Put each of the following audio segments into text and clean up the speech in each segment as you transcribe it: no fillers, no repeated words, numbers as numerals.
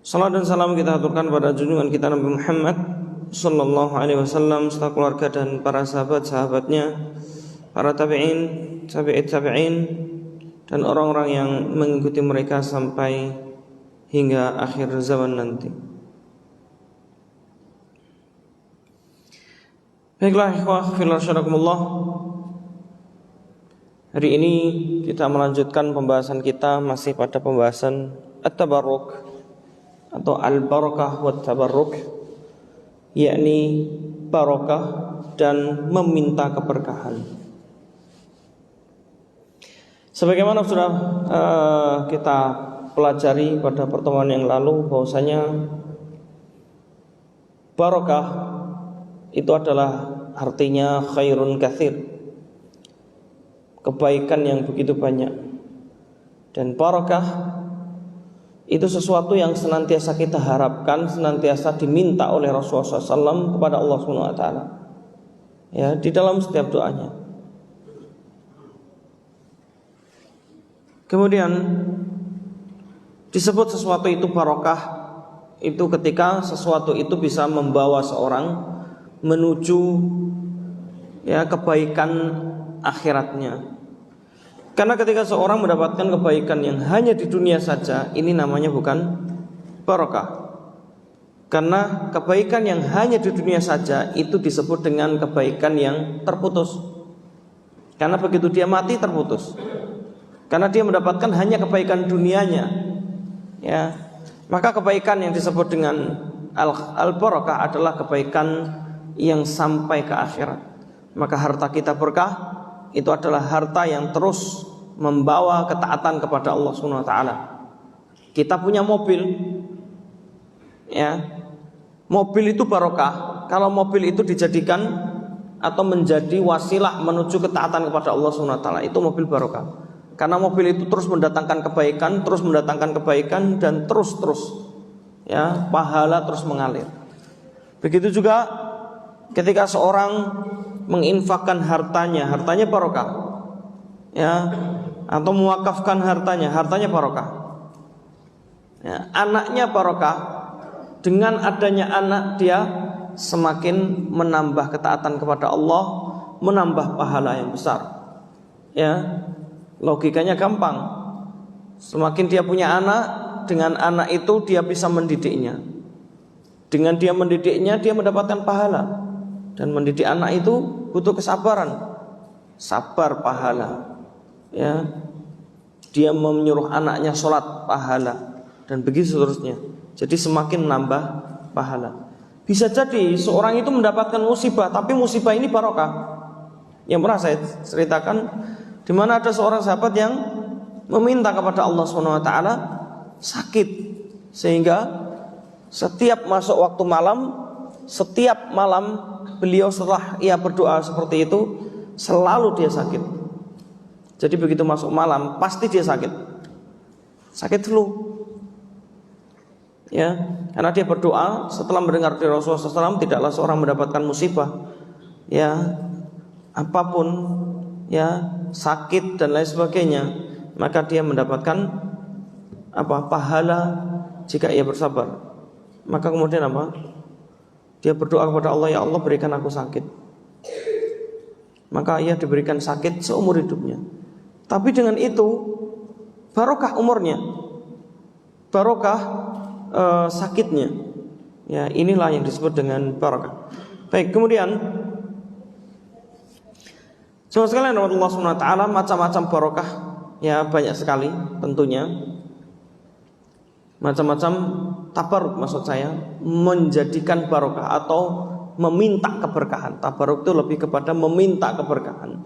Salam dan salam kita aturkan pada junjungan kita Nabi Muhammad sallallahu alaihi wasallam, serta keluarga dan para sahabat-sahabatnya, para tabi'in, tabi'in dan orang-orang yang mengikuti mereka sampai hingga akhir zaman nanti. Baiklah ikhwah fillah syarakumullah. Hari ini kita melanjutkan pembahasan kita masih pada pembahasan at-tabarruk atau al-barakah wa tabarruk, yakni barakah dan meminta keberkahan. Sebagaimana sudah kita pelajari pada pertemuan yang lalu, bahwasanya barakah itu adalah artinya khairun katsir, kebaikan yang begitu banyak. Dan barakah itu sesuatu yang senantiasa kita harapkan, senantiasa diminta oleh Rasulullah SAW kepada Allah SWT, ya, di dalam setiap doanya. Kemudian disebut sesuatu itu barakah itu ketika sesuatu itu bisa membawa seorang menuju, ya, kebaikan akhiratnya. Karena ketika seorang mendapatkan kebaikan yang hanya di dunia saja, ini namanya bukan barakah. Karena kebaikan yang hanya di dunia saja itu disebut dengan kebaikan yang terputus. Karena begitu dia mati terputus. Karena dia mendapatkan hanya kebaikan dunianya, ya. Maka kebaikan yang disebut dengan al-barakah adalah kebaikan yang sampai ke akhirat. Maka harta kita berkah itu adalah harta yang terus membawa ketaatan kepada Allah Subhanahu wa taala. Kita punya mobil, ya. Mobil itu barokah kalau mobil itu dijadikan atau menjadi wasilah menuju ketaatan kepada Allah Subhanahu wa taala. Itu mobil barokah. Karena mobil itu terus mendatangkan kebaikan, dan terus, ya, pahala terus mengalir. Begitu juga ketika seorang menginfakkan hartanya barokah, ya, atau mewakafkan hartanya barokah, ya, anaknya barokah. Dengan adanya anak dia semakin menambah ketaatan kepada Allah, menambah pahala yang besar, ya. Logikanya gampang. Semakin dia punya anak, dengan anak itu dia bisa mendidiknya. Dengan dia mendidiknya dia mendapatkan pahala. Dan mendidik anak itu butuh kesabaran, sabar pahala, ya. Dia menyuruh anaknya sholat pahala, dan begitu seterusnya. Jadi semakin menambah pahala. Bisa jadi seorang itu mendapatkan musibah, tapi musibah ini barokah. Yang pernah saya ceritakan, di mana ada seorang sahabat yang meminta kepada Allah SWT sakit, sehingga setiap masuk waktu malam, setiap malam beliau setelah ia berdoa seperti itu selalu dia sakit. Jadi begitu masuk malam pasti dia sakit flu, ya. Karena dia berdoa setelah mendengar dari Rasulullah SAW, tidaklah seorang mendapatkan musibah, ya, apapun, ya, sakit dan lain sebagainya, maka dia mendapatkan pahala jika ia bersabar. Maka kemudian dia berdoa kepada Allah, ya Allah berikan aku sakit. Maka ia diberikan sakit seumur hidupnya. Tapi dengan itu barokah umurnya, barokah sakitnya. Ya, inilah yang disebut dengan barokah. Baik, kemudian semua sekalian Allah Subhanahu wa taala, macam-macam barokah, ya, banyak sekali tentunya. Macam-macam tabarruk, maksud saya menjadikan barokah atau meminta keberkahan. Tabarruk itu lebih kepada meminta keberkahan,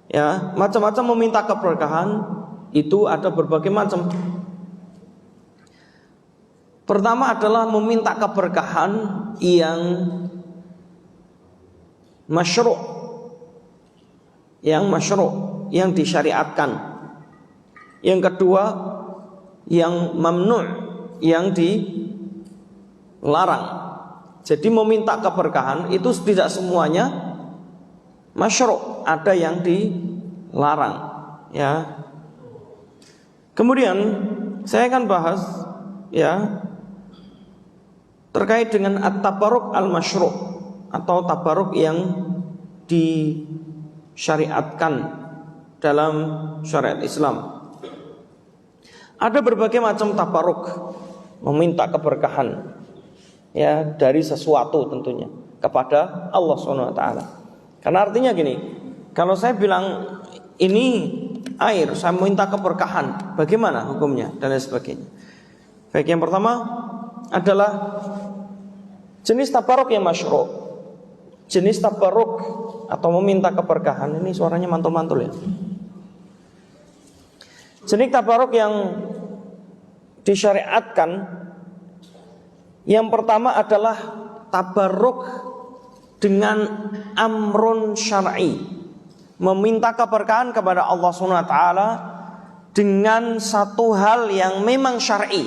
ya. Macam-macam meminta keberkahan itu ada berbagai macam. Pertama adalah meminta keberkahan yang masyru', yang disyariatkan. Yang kedua yang mamnu', yang dilarang. Jadi meminta keberkahan itu tidak semuanya masyru', ada yang dilarang, ya. Kemudian saya akan bahas, ya, terkait dengan at-tabarruk al-masyru' atau tabarruk yang disyariatkan dalam syariat Islam. Ada berbagai macam tabarruk, meminta keberkahan ya dari sesuatu tentunya kepada Allah Subhanahu wa taala. Karena artinya gini, kalau saya bilang ini air, saya minta keberkahan, bagaimana hukumnya dan lain sebagainya. Baik, yang pertama adalah jenis tabarruk yang masyru'. Jenis tabarruk atau meminta keberkahan, ini suaranya mantul-mantul ya. Jenis tabarruk yang disyariatkan, yang pertama adalah tabarruk dengan amrun syar'i, meminta keberkahan kepada Allah Subhanahu wa taala dengan satu hal yang memang syar'i.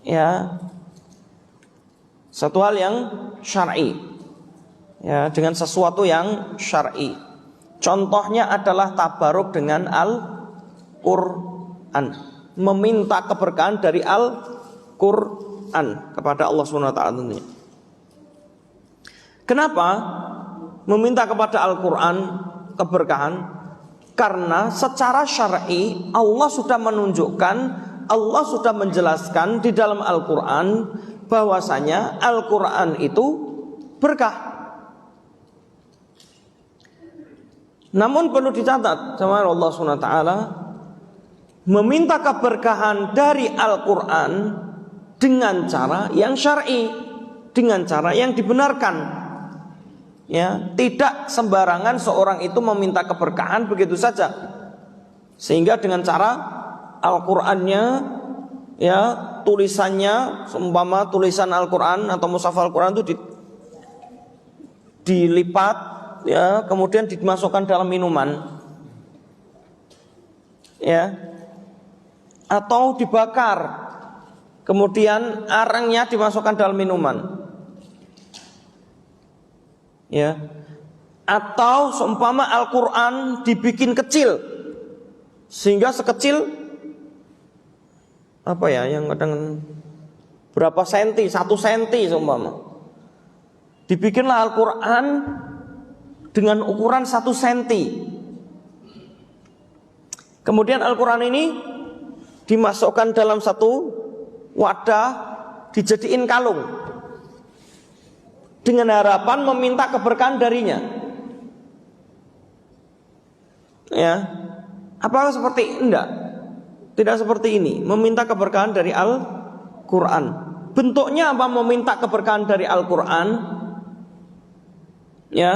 Ya. Satu hal yang syar'i. Ya, dengan sesuatu yang syar'i. Contohnya adalah tabarruk dengan Al-Qur'an, meminta keberkahan dari Al-Qur'an kepada Allah Subhanahu wa taala tentunya. Kenapa meminta kepada Al-Quran keberkahan? Karena secara syar'i Allah sudah menunjukkan, Allah sudah menjelaskan di dalam Al-Quran bahwasanya Al-Quran itu berkah. Namun perlu dicatat sama Allah SWT, meminta keberkahan dari Al-Quran dengan cara yang syar'i, dengan cara yang dibenarkan. Ya, tidak sembarangan seorang itu meminta keberkahan begitu saja. Sehingga dengan cara Al-Qur'annya, ya, tulisannya seumpama tulisan Al-Qur'an atau mushaf Al-Qur'an itu dilipat, ya, kemudian dimasukkan dalam minuman. Ya. Atau dibakar. Kemudian arangnya dimasukkan dalam minuman. Ya, atau seumpama Al-Quran dibikin kecil sehingga sekecil apa ya, yang kadang berapa senti, 1 senti seumpama, dibikinlah Al-Quran dengan ukuran 1 senti. Kemudian Al-Quran ini dimasukkan dalam satu wadah, dijadiin kalung dengan harapan meminta keberkahan darinya. Ya, apakah seperti enggak? Tidak seperti ini. Meminta keberkahan dari Al-Quran. Bentuknya apa meminta keberkahan dari Al-Quran? Ya,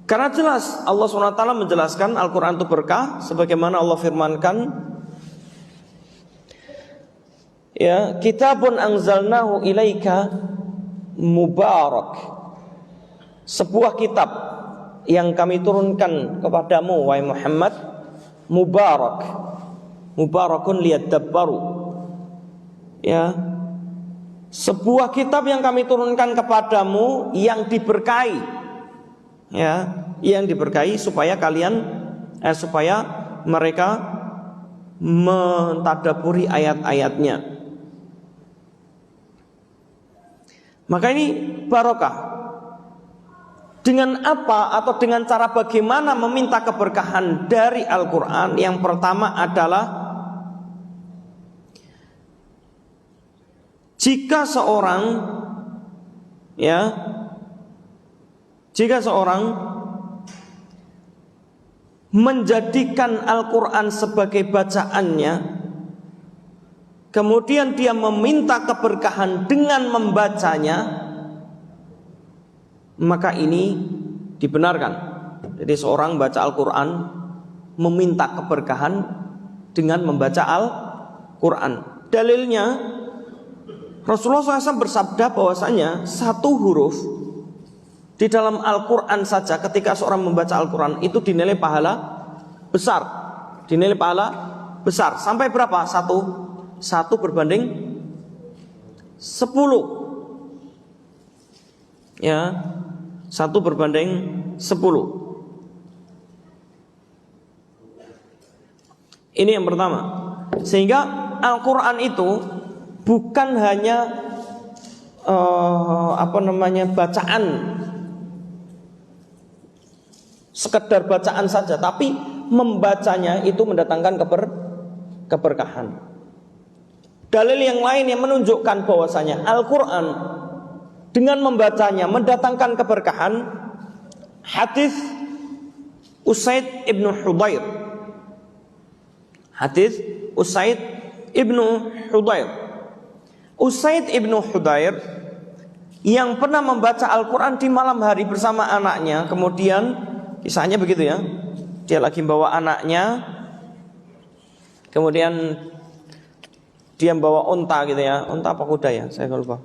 karena jelas Allah SWT menjelaskan Al-Quran itu berkah, sebagaimana Allah firmankan, ya, kitabun anzalnahu ilaika mubarak, sebuah kitab yang kami turunkan kepadamu wahai Muhammad, mubarak, mubarakun liyadabbaru, ya, sebuah kitab yang kami turunkan kepadamu yang diberkahi, ya, yang diberkahi supaya supaya mereka mentadaburi ayat-ayatnya. Maka ini barokah. Dengan apa atau dengan cara bagaimana meminta keberkahan dari Al-Quran? Yang pertama adalah jika seorang menjadikan Al-Quran sebagai bacaannya, kemudian dia meminta keberkahan dengan membacanya, maka ini dibenarkan. Jadi seorang baca Al-Quran meminta keberkahan dengan membaca Al-Quran. Dalilnya Rasulullah SAW bersabda bahwasanya satu huruf di dalam Al-Quran saja ketika seorang membaca Al-Quran itu dinilai pahala besar. Dinilai pahala besar. Sampai berapa? Satu berbanding 10. Ya, 1 berbanding 10. Ini yang pertama. Sehingga Al-Quran itu bukan hanya bacaan, sekedar bacaan saja, tapi membacanya itu mendatangkan keberkahan. Dalil yang lain yang menunjukkan bahwasanya Al-Quran dengan membacanya mendatangkan keberkahan, hadis Usaid ibnu Hudayr. Hadis Usaid ibnu Hudayr. Usaid ibnu Hudayr yang pernah membaca Al-Quran di malam hari bersama anaknya. Kemudian kisahnya begitu ya, dia lagi bawa anaknya, kemudian dia membawa unta gitu ya, unta apa kuda ya, saya lupa.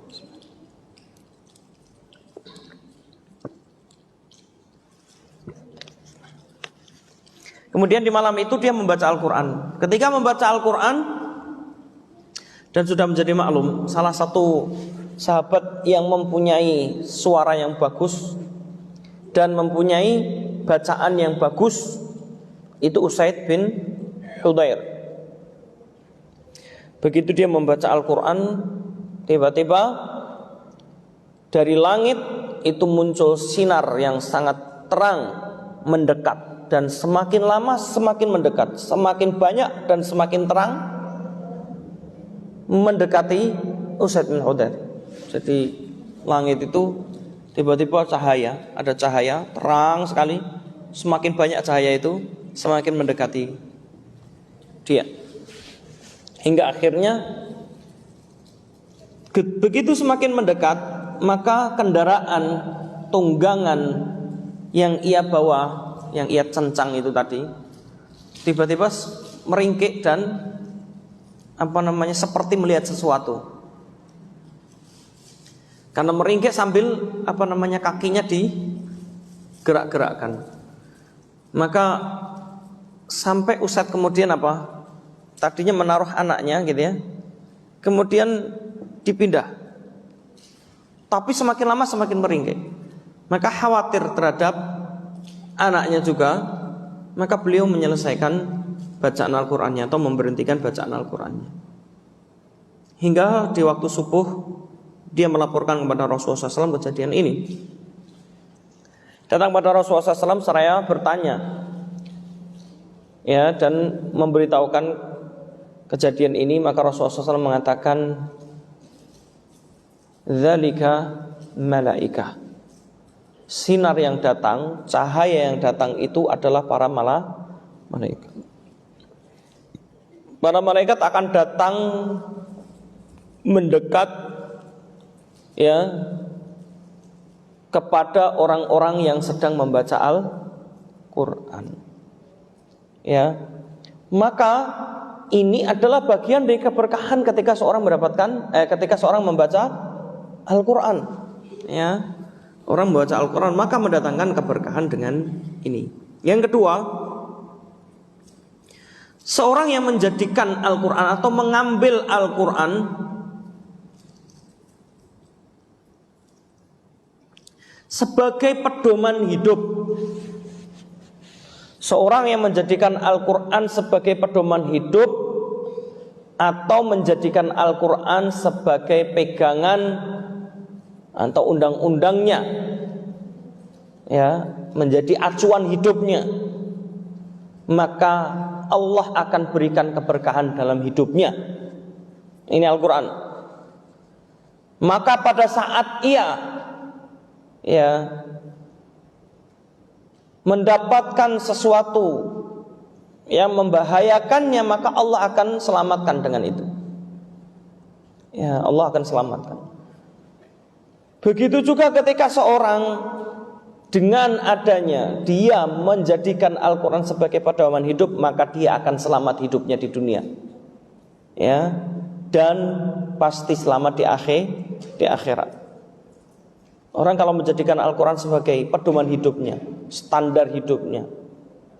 Kemudian di malam itu dia membaca Al-Quran. Ketika membaca Al-Quran dan sudah menjadi maklum, salah satu sahabat yang mempunyai suara yang bagus dan mempunyai bacaan yang bagus itu Usaid bin Hudayr. Begitu dia membaca Al-Quran, tiba-tiba dari langit itu muncul sinar yang sangat terang mendekat. Dan semakin lama semakin mendekat, semakin banyak dan semakin terang mendekati Usaid bin Hudayr. Jadi langit itu tiba-tiba cahaya, ada cahaya terang sekali. Semakin banyak cahaya itu semakin mendekati dia, hingga akhirnya begitu semakin mendekat, maka kendaraan tunggangan yang ia bawa, yang ia cencang itu tadi, tiba-tiba meringkik dan seperti melihat sesuatu. Karena meringkik sambil kakinya digerak-gerakkan. Maka sampai Usaid kemudian tadinya menaruh anaknya gitu ya, kemudian dipindah. Tapi semakin lama semakin meringkik. Maka khawatir terhadap anaknya juga, maka beliau menyelesaikan bacaan Al-Qur'annya atau memberhentikan bacaan Al-Qur'annya. Hingga di waktu subuh dia melaporkan kepada Rasulullah SAW kejadian ini. Datang pada Rasulullah SAW seraya bertanya, ya, dan memberitahukan kejadian ini. Maka Rasulullah SAW mengatakan, "Dzalika malaikah." Sinar yang datang, cahaya yang datang itu adalah para malaikat. Para malaikat akan datang mendekat, ya, kepada orang-orang yang sedang membaca Al-Quran. Ya, maka ini adalah bagian dari keberkahan ketika seorang membaca Al-Quran. Ya, orang membaca Al-Quran maka mendatangkan keberkahan dengan ini. Yang kedua, seorang yang menjadikan Al-Quran atau mengambil Al-Quran sebagai pedoman hidup. Seorang yang menjadikan Al-Quran sebagai pedoman hidup atau menjadikan Al-Quran sebagai pegangan atau undang-undangnya, ya, menjadi acuan hidupnya, maka Allah akan berikan keberkahan dalam hidupnya. Ini Al-Quran. Maka pada saat ia, ya, mendapatkan sesuatu yang membahayakannya, maka Allah akan selamatkan dengan itu. Ya, Allah akan selamatkan. Begitu juga ketika seorang dengan adanya dia menjadikan Al-Quran sebagai pedoman hidup, maka dia akan selamat hidupnya di dunia, ya, dan pasti selamat di akhirat. Orang kalau menjadikan Al-Quran sebagai pedoman hidupnya, standar hidupnya,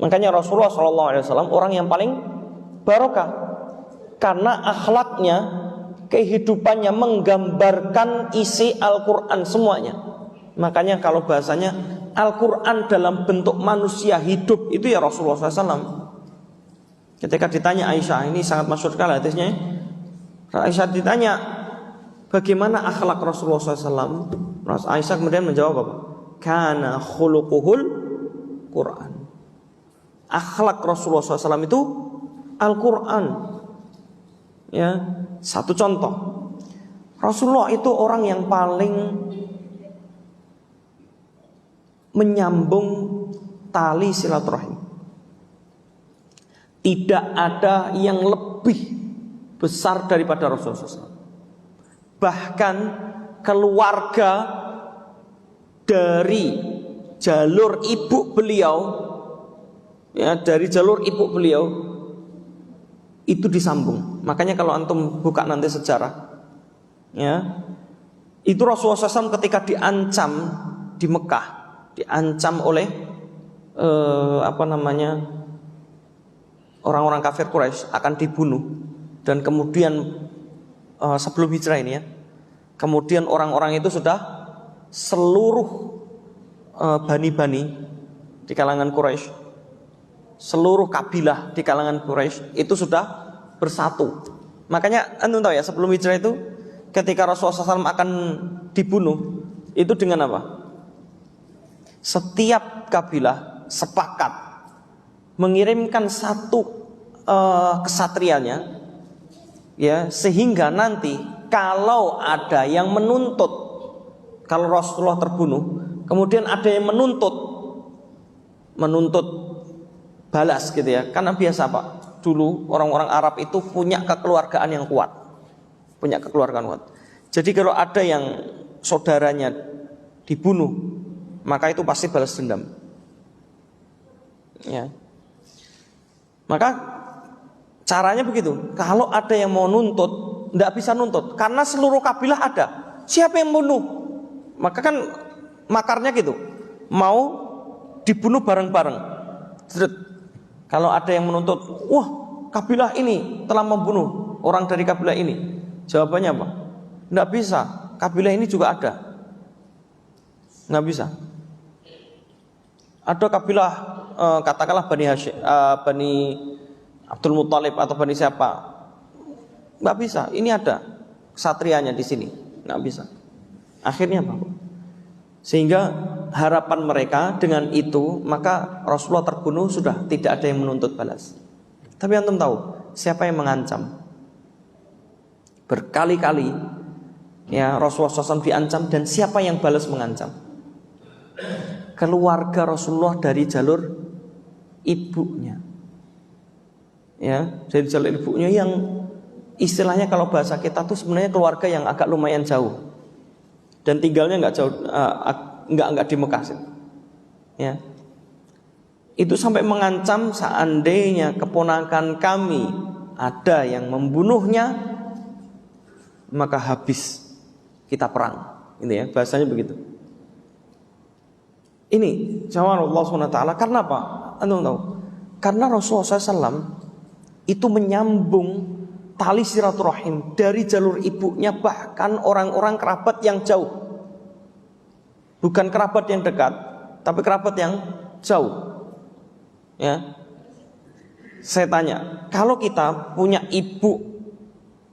makanya Rasulullah SAW orang yang paling barokah, karena akhlaknya, kehidupannya menggambarkan isi Al-Quran semuanya. Makanya kalau bahasanya Al-Quran dalam bentuk manusia hidup, itu ya Rasulullah SAW. Ketika ditanya Aisyah, ini sangat masyhur sekali hadisnya. Aisyah ditanya, Bagaimana akhlak Rasulullah SAW? Aisyah kemudian menjawab apa? Kana khuluquhul Quran. Akhlak Rasulullah SAW itu Al-Quran. Ya, satu contoh. Rasulullah itu orang yang paling menyambung tali silaturahim. Tidak ada yang lebih besar daripada Rasulullah SAW. Bahkan keluarga dari jalur ibu beliau, ya, dari jalur ibu beliau itu disambung. Makanya kalau antum buka nanti sejarah, ya, itu Rasulullah SAW ketika diancam di Mekah, diancam oleh orang-orang kafir Quraisy akan dibunuh, dan kemudian sebelum hijrah ini, ya, kemudian orang-orang itu sudah seluruh bani-bani di kalangan Quraisy, seluruh kabilah di kalangan Quraisy itu sudah bersatu. Makanya antum tahu ya, sebelum hijrah itu ketika Rasulullah SAW akan dibunuh, itu dengan apa? Setiap kabilah sepakat mengirimkan satu kesatrianya, ya, sehingga nanti kalau ada yang menuntut, kalau Rasulullah terbunuh, kemudian ada yang menuntut balas gitu ya. Karena biasa Pak, dulu orang-orang Arab itu punya kekeluargaan yang kuat. Jadi kalau ada yang saudaranya dibunuh, maka itu pasti balas dendam. Ya. Maka caranya begitu. Kalau ada yang mau nuntut, tidak bisa nuntut karena seluruh kabilah ada. Siapa yang bunuh? Maka kan makarnya gitu, mau dibunuh bareng-bareng. Kalau ada yang menuntut, wah, kabilah ini telah membunuh orang dari kabilah ini, jawabannya apa? Tidak bisa. Kabilah ini juga ada. Nggak bisa. Ada kabilah katakanlah Bani Hashim, Bani Abdul Muthalib atau Bani siapa, nggak bisa. Ini ada kesatrianya di sini, nggak bisa. Akhirnya apa? Sehingga harapan mereka dengan itu, maka Rasulullah terbunuh, sudah tidak ada yang menuntut balas. Tapi antum tahu siapa yang mengancam? Berkali-kali, ya, Rasulullah SAW diancam, dan siapa yang balas mengancam? Keluarga Rasulullah dari jalur ibunya, ya, dari jalur ibunya yang istilahnya kalau bahasa kita tuh sebenarnya keluarga yang agak lumayan jauh, dan tinggalnya nggak jauh, nggak di Mekah sih, ya. Itu sampai mengancam, seandainya keponakan kami ada yang membunuhnya, maka habis kita perang, gitu ya, bahasanya begitu. Ini jawab Allah SWT. Karena apa? Anda tahu? Karena Rasulullah SAW itu menyambung tali silaturahim dari jalur ibunya, bahkan orang-orang kerabat yang jauh. Bukan kerabat yang dekat, tapi kerabat yang jauh. Ya. Saya tanya, kalau kita punya ibu,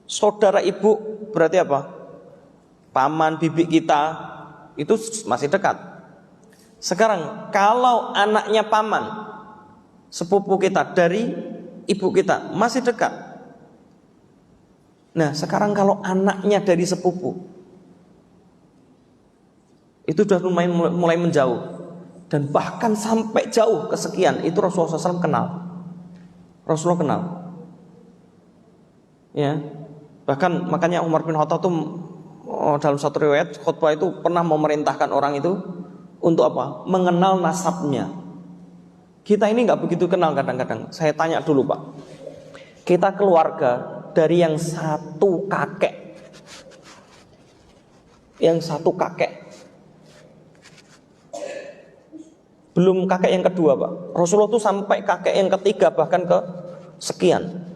saudara ibu, berarti apa? Paman, bibi kita, itu masih dekat. Sekarang kalau anaknya paman, sepupu kita dari ibu kita, masih dekat. Nah sekarang kalau anaknya dari sepupu, itu sudah mulai menjauh, dan bahkan sampai jauh kesekian, itu Rasulullah SAW kenal. Rasulullah kenal, ya. Bahkan makanya Umar bin Khattab itu dalam satu riwayat khutbah itu pernah memerintahkan orang itu untuk apa? Mengenal nasabnya. Kita ini nggak begitu kenal kadang-kadang. Saya tanya dulu Pak, kita keluarga dari yang satu kakek, belum kakek yang kedua Pak. Rasulullah tuh sampai kakek yang ketiga, bahkan ke sekian.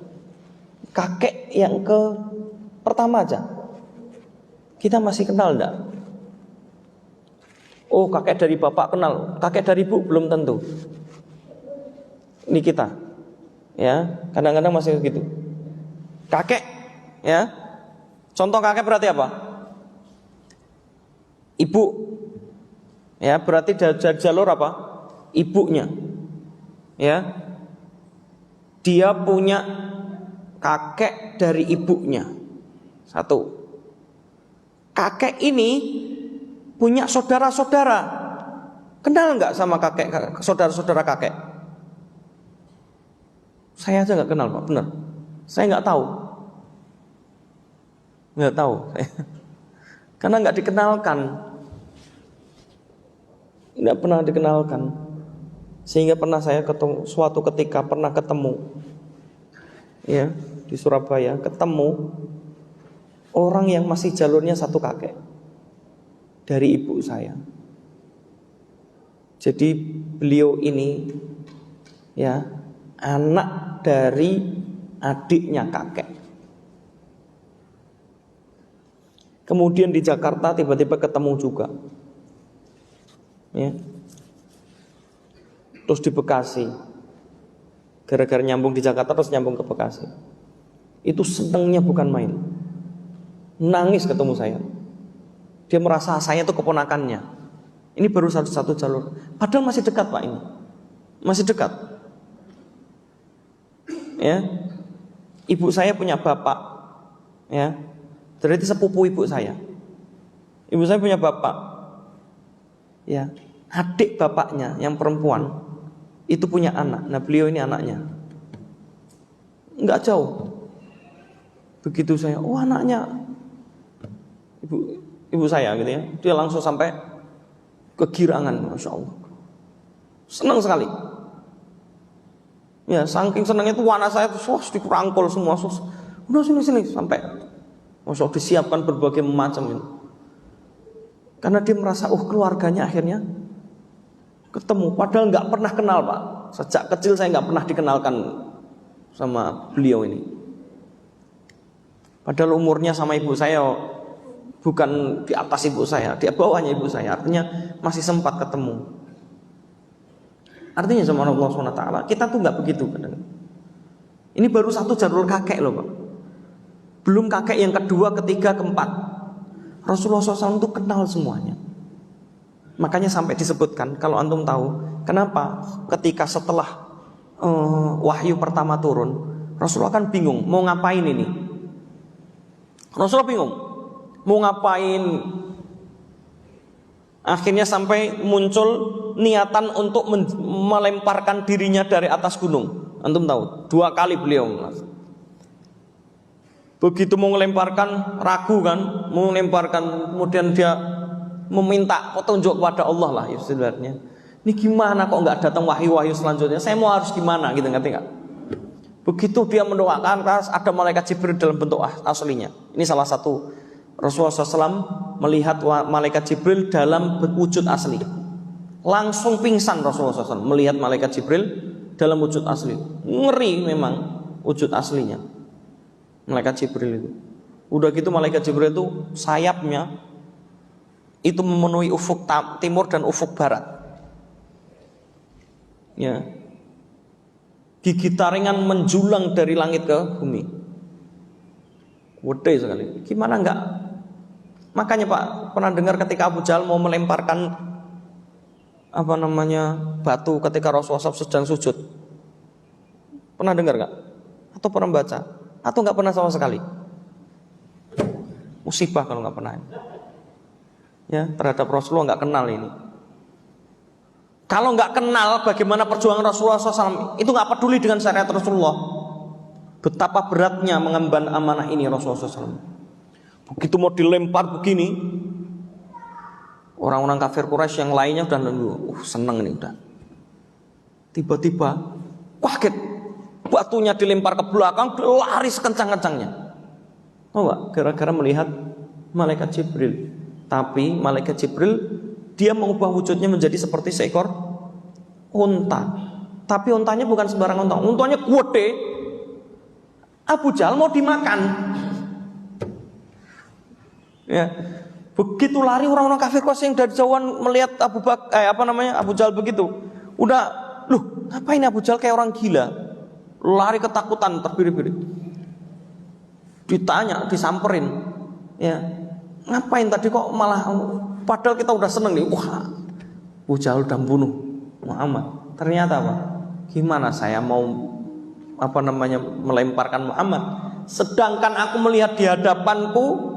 Kakek yang ke pertama aja kita masih kenal enggak? Oh, kakek dari bapak kenal, kakek dari ibu belum tentu. Ini kita, ya, kadang-kadang masih begitu. Kakek, ya, contoh kakek berarti apa? ibu. Ya, berarti jalur apa? Ibunya. Ya. Dia punya kakek dari ibunya. Satu. Kakek ini punya saudara-saudara. Kenal nggak sama kakek, saudara-saudara kakek? Saya aja nggak kenal, Pak. Benar. Saya nggak tahu. Nggak tahu. Karena nggak dikenalkan. Nggak pernah dikenalkan. Sehingga pernah saya ketemu, suatu ketika pernah ketemu, ya, di Surabaya, ketemu orang yang masih jalurnya satu kakek dari ibu saya. Jadi beliau ini, ya, anak dari adiknya kakek. Kemudian di Jakarta tiba-tiba ketemu juga, ya. Terus di Bekasi, gara-gara nyambung di Jakarta terus nyambung ke Bekasi. Itu senengnya bukan main. Nangis ketemu saya. Dia merasa saya itu keponakannya. Ini baru satu jalur. Padahal masih dekat, Pak, ini. Masih dekat. Ya. Ibu saya punya bapak, ya. Jadi sepupu ibu saya. Ibu saya punya bapak. Ya. Adik bapaknya yang perempuan itu punya anak. Nah, beliau ini anaknya. Enggak jauh. Begitu saya, oh anaknya ibu saya gitu ya. Dia langsung sampai kegirangan, Masya Allah. Senang sekali. Ya, saking senangnya itu anak saya tuh dikurangkul semua. Udah sini sampai Masya Allah, disiapkan berbagai macam itu. Karena dia merasa, keluarganya akhirnya ketemu. Padahal nggak pernah kenal, Pak. Sejak kecil saya nggak pernah dikenalkan sama beliau ini. Padahal umurnya sama ibu saya bukan di atas ibu saya, di bawahnya ibu saya. Artinya masih sempat ketemu. Artinya sama Allah SWT, kita tuh nggak begitu kadang. Ini baru satu jalur kakek loh, Pak. Belum kakek yang kedua, ketiga, keempat. Rasulullah SAW itu kenal semuanya. Makanya sampai disebutkan, kalau antum tahu, kenapa ketika setelah wahyu pertama turun, Rasulullah kan bingung mau ngapain ini. Rasulullah bingung mau ngapain. Akhirnya sampai muncul niatan untuk melemparkan dirinya dari atas gunung. Antum tahu, 2 kali beliau. Begitu mau melemparkan, ragu kan, mau melemparkan, kemudian dia meminta petunjuk kepada Allah lah istilahnya. Ini gimana kok nggak datang wahyu-wahyu selanjutnya? Saya mau harus gimana gitu, ngerti nggak? Begitu dia mendoakan, ada malaikat Jibril dalam bentuk aslinya. Ini salah satu Rasulullah SAW melihat malaikat Jibril dalam wujud asli. Langsung pingsan Rasulullah SAW melihat malaikat Jibril dalam wujud asli. Ngeri memang wujud aslinya malaikat Jibril itu. Udah gitu malaikat Jibril itu sayapnya itu memenuhi ufuk timur dan ufuk barat. Ya. Gigi taringan menjulang dari langit ke bumi. Gede sekali. Gimana enggak? Makanya Pak, pernah dengar ketika Abu Jahal mau melemparkan batu ketika Rasulullah SAW sedang sujud? Pernah dengar enggak? Atau pernah baca? Atau enggak pernah sama sekali? Musibah kalau enggak pernah. Ya, terhadap Rasulullah nggak kenal ini. Kalau nggak kenal bagaimana perjuangan Rasulullah SAW, itu nggak peduli dengan syariat Rasulullah. Betapa beratnya mengemban amanah ini Rasulullah SAW. Begitu mau dilempar begini, orang-orang kafir Quraisy yang lainnya udah nunggu, seneng ini udah. Tiba-tiba, kaget, batunya dilempar ke belakang, lari sekencang-kencangnya. Oh, Pak, gara-gara melihat malaikat Jibril. Tapi malaikat Jibril dia mengubah wujudnya menjadi seperti seekor unta. Tapi untanya bukan sembarang unta. Untanya gede. Abu Jahal mau dimakan. Ya. Begitu lari orang-orang kafir Quraisy yang dari jauhan melihat Abu Jahal begitu. Udah, ngapain Abu Jahal kayak orang gila? Lari ketakutan terbiri-biri. Ditanya, disamperin. Ya. Ngapain tadi kok malah Padahal kita udah seneng nih, wah, Abu Jahal udah bunuh Muhammad. Ternyata apa? Gimana saya mau melemparkan Muhammad? Sedangkan aku melihat di hadapanku,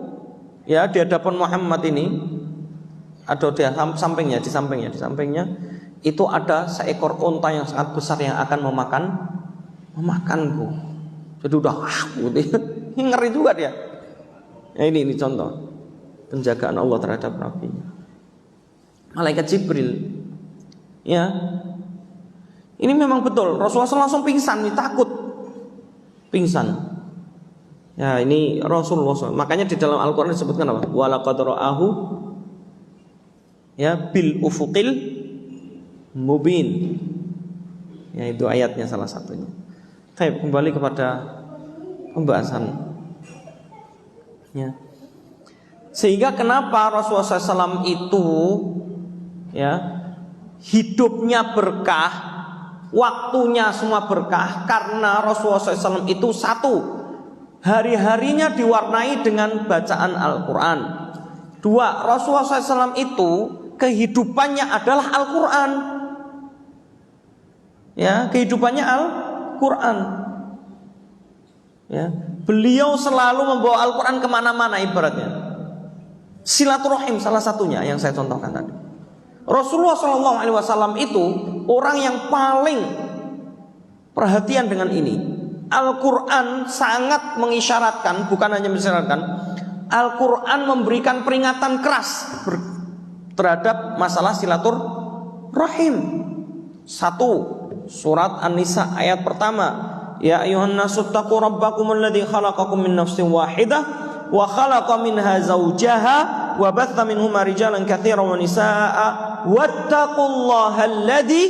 ya di hadapan Muhammad ini, atau di sampingnya itu ada seekor unta yang sangat besar yang akan memakanku. Jadi udah ngeri juga dia. Ya, ini contoh penjagaan Allah terhadap nabinya. Malaikat Jibril, ya, ini memang betul. Rasulullah langsung pingsan, takut, pingsan. Ya, ini Rasulullah SAW. Makanya di dalam Al-Quran disebutkan apa? Walaqad ra'ahu ya bil ufuqil mubin. Ya, itu ayatnya salah satunya. Baik, kembali kepada pembahasan. Ya. Sehingga kenapa Rasulullah SAW itu ya hidupnya berkah, waktunya semua berkah, karena Rasulullah SAW itu satu, hari-harinya diwarnai dengan bacaan Al-Quran. Dua, Rasulullah SAW itu kehidupannya adalah Al-Quran. Ya, kehidupannya Al-Quran. Ya, beliau selalu membawa Al-Quran kemana-mana ibaratnya. Silaturahim salah satunya yang saya contohkan tadi. Rasulullah SAW itu orang yang paling perhatian dengan ini. Al-Quran sangat mengisyaratkan, bukan hanya mengisyaratkan, Al-Quran memberikan peringatan keras terhadap masalah silaturahim. Satu, surat An-Nisa ayat pertama, ya ayyuhan nasu taqu rabbakumul ladzi khalaqakum min nafsin wahidah wa khalaqa minha zawjaha wa batha minhuma rijalan katsiran wa nisaa'a wattaqullaha alladzi,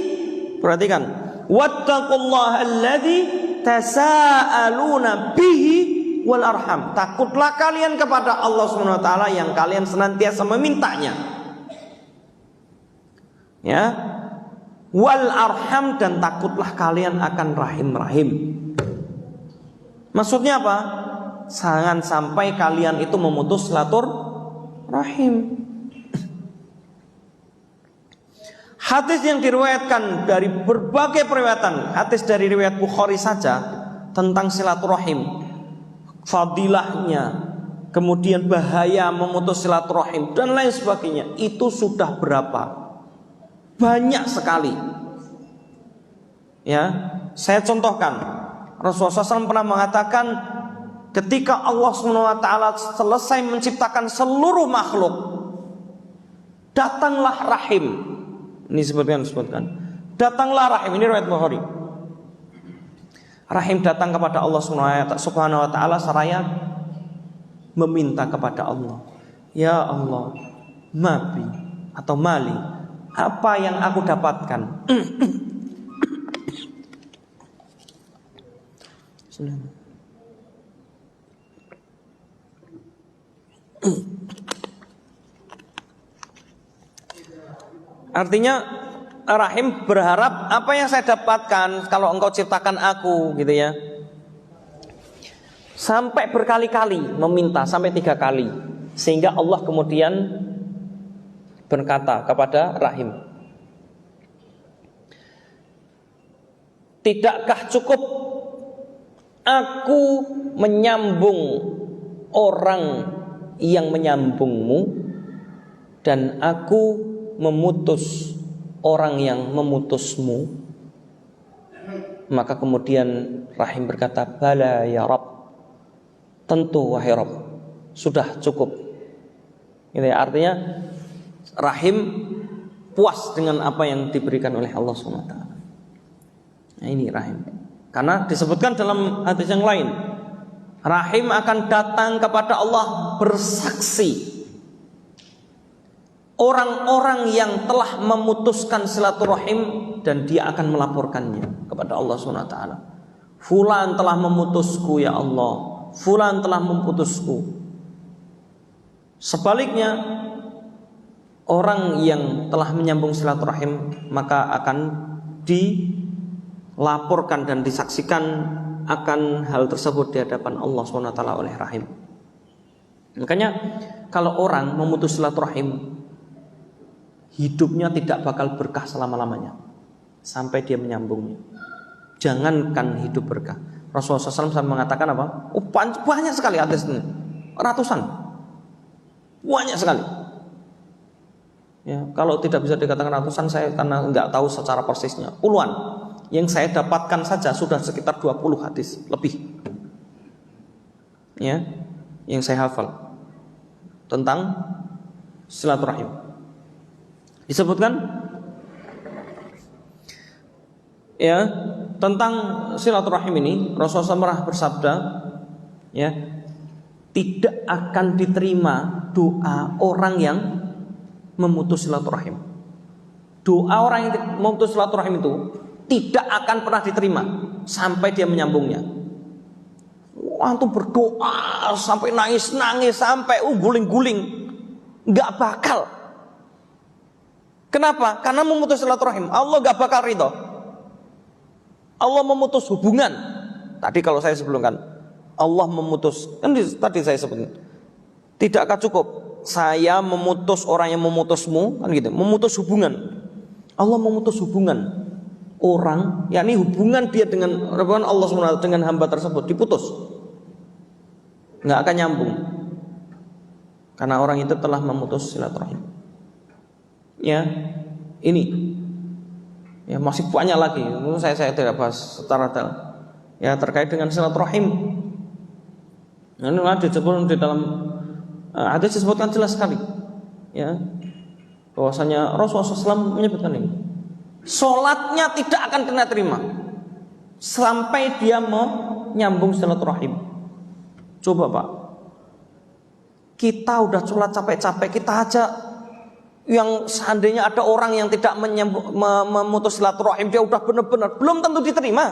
perhatikan, wattaqullaha alladzi tasaaluna bihi wal arham, takutlah kalian kepada Allah Subhanahu wa taala yang kalian senantiasa memintanya. Ya, wal arham, dan takutlah kalian akan rahim-rahim. Maksudnya apa? Jangan sampai kalian itu memutus silaturahim. Hadis yang diriwayatkan dari berbagai periwayatan, hadis dari riwayat Bukhari saja tentang silaturahim, fadilahnya, kemudian bahaya memutus silaturahim dan lain sebagainya, itu sudah berapa? Banyak sekali. Ya, saya contohkan. Rasulullah SAW pernah mengatakan, ketika Allah SWT selesai menciptakan seluruh makhluk, datanglah rahim. Ini disebutkan. Datanglah rahim. Ini riwayat Bukhari. Rahim datang kepada Allah Subhanahu wa taala seraya meminta kepada Allah, ya Allah, mabi atau mali, apa yang aku dapatkan? Artinya rahim berharap, apa yang saya dapatkan kalau engkau ciptakan aku, gitu ya. Sampai berkali-kali meminta, sampai 3 kali, sehingga Allah kemudian berkata kepada rahim, tidakkah cukup aku menyambung orang yang menyambungmu, dan aku memutus orang yang memutusmu? Maka kemudian rahim berkata, bala ya Rabb, tentu wahai Rabb, sudah cukup. Ini artinya rahim puas dengan apa yang diberikan oleh Allah SWT. Nah, ini rahim. Karena disebutkan dalam hadis yang lain, rahim akan datang kepada Allah bersaksi, orang-orang yang telah memutuskan silaturahim, dan dia akan melaporkannya kepada Allah SWT. Fulan telah memutusku ya Allah, fulan telah memutusku. Sebaliknya, orang yang telah menyambung silaturahim maka akan dilaporkan dan disaksikan akan hal tersebut di hadapan Allah SWT oleh rahim. Makanya kalau orang memutus silaturahim, hidupnya tidak bakal berkah selama-lamanya sampai dia menyambungnya. Jangankan hidup berkah. Rasulullah SAW mengatakan apa? Oh, banyak sekali hadis ini, ratusan, banyak sekali. Ya, kalau tidak bisa dikatakan ratusan, saya karena nggak tahu secara persisnya. Puluhan. Yang saya dapatkan saja sudah sekitar 20 hadis lebih. Ya, yang saya hafal tentang silaturahim. Disebutkan ya tentang silaturahim ini Rasulullah SAW bersabda, ya, tidak akan diterima doa orang yang memutus silaturahim. Doa orang yang memutus silaturahim itu tidak akan pernah diterima sampai dia menyambungnya. Antum berdoa sampai nangis-nangis, sampai guling-guling, nggak bakal. Kenapa? Karena memutus silaturahim. Allah nggak bakal ridho. Allah memutus hubungan. Tadi kalau saya sebelumkan, Allah memutus, kan tadi saya sebutkan, tidakkah cukup saya memutus orang yang memutusmu, kan gitu, memutus hubungan. Allah memutus hubungan orang, yakni hubungan dia dengan Allah SWT, dengan hamba tersebut diputus, nggak akan nyambung, karena orang itu telah memutus silaturahim. Ya, ini ya masih banyak lagi. Saya tidak bahas secara detail. Ya, terkait dengan silaturahim. Ini ada disebutkan di dalam hadis disebutkan jelas sekali. Ya, bahwasanya Rasulullah SAW menyebutkan ini. Sholatnya tidak akan kena terima sampai dia menyambung silaturahim. Coba Pak, kita udah sholat capek-capek, kita aja yang seandainya ada orang yang tidak memutus silaturahim, dia udah benar-benar belum tentu diterima.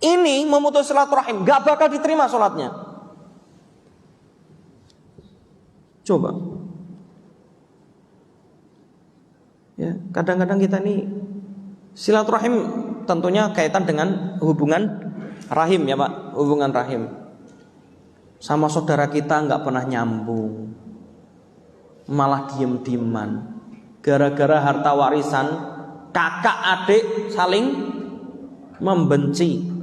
Ini memutus silaturahim, gak bakal diterima sholatnya. Coba. Ya, kadang-kadang kita ini silaturahim tentunya kaitan dengan hubungan rahim, ya Pak, hubungan rahim. Sama saudara kita nggak pernah nyambung, malah diem-dieman, gara-gara harta warisan kakak adik saling membenci.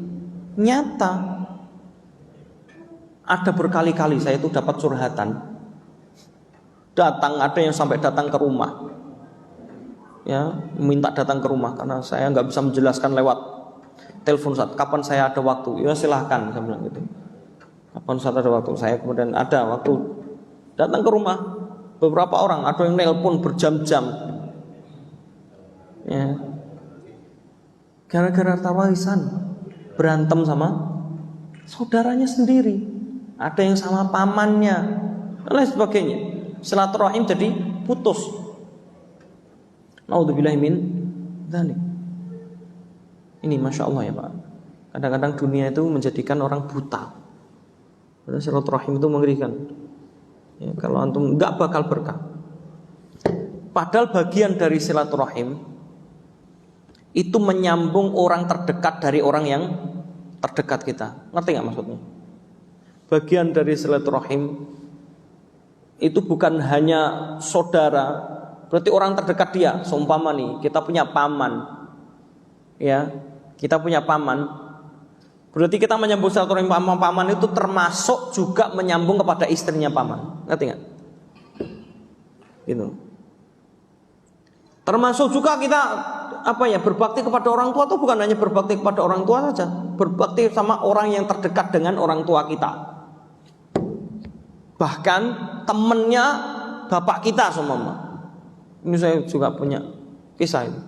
Nyata ada berkali-kali saya itu dapat curhatan, datang, ada yang sampai datang ke rumah, ya, minta datang ke rumah karena saya nggak bisa menjelaskan lewat telepon saat kapan saya ada waktu. Ya silahkan, saya bilang gitu. Kapan saat ada waktu, saya kemudian ada waktu datang ke rumah. Beberapa orang, ada yang nelpon berjam-jam, ya, gara-gara harta warisan, berantem sama saudaranya sendiri, ada yang sama pamannya, dan lain sebagainya. Silaturahim jadi putus. Naudzubillahi min dzalik. Ini masya Allah ya Pak. Kadang-kadang dunia itu menjadikan orang buta. Silaturahim itu mengerikan. Ya, kalau antum nggak bakal berkah. Padahal bagian dari silaturahim itu menyambung orang terdekat dari orang yang terdekat kita. Ngerti nggak maksudnya? Bagian dari silaturahim itu bukan hanya saudara, berarti orang terdekat dia. Seumpama nih, kita punya paman, ya, kita punya paman. Berarti kita menyambung silaturahim paman itu termasuk juga menyambung kepada istrinya paman. Ngerti nggak? Itu. Termasuk juga kita berbakti kepada orang tua itu bukan hanya berbakti kepada orang tua saja, berbakti sama orang yang terdekat dengan orang tua kita. Bahkan temennya bapak kita semua. Ini saya juga punya kisah ini.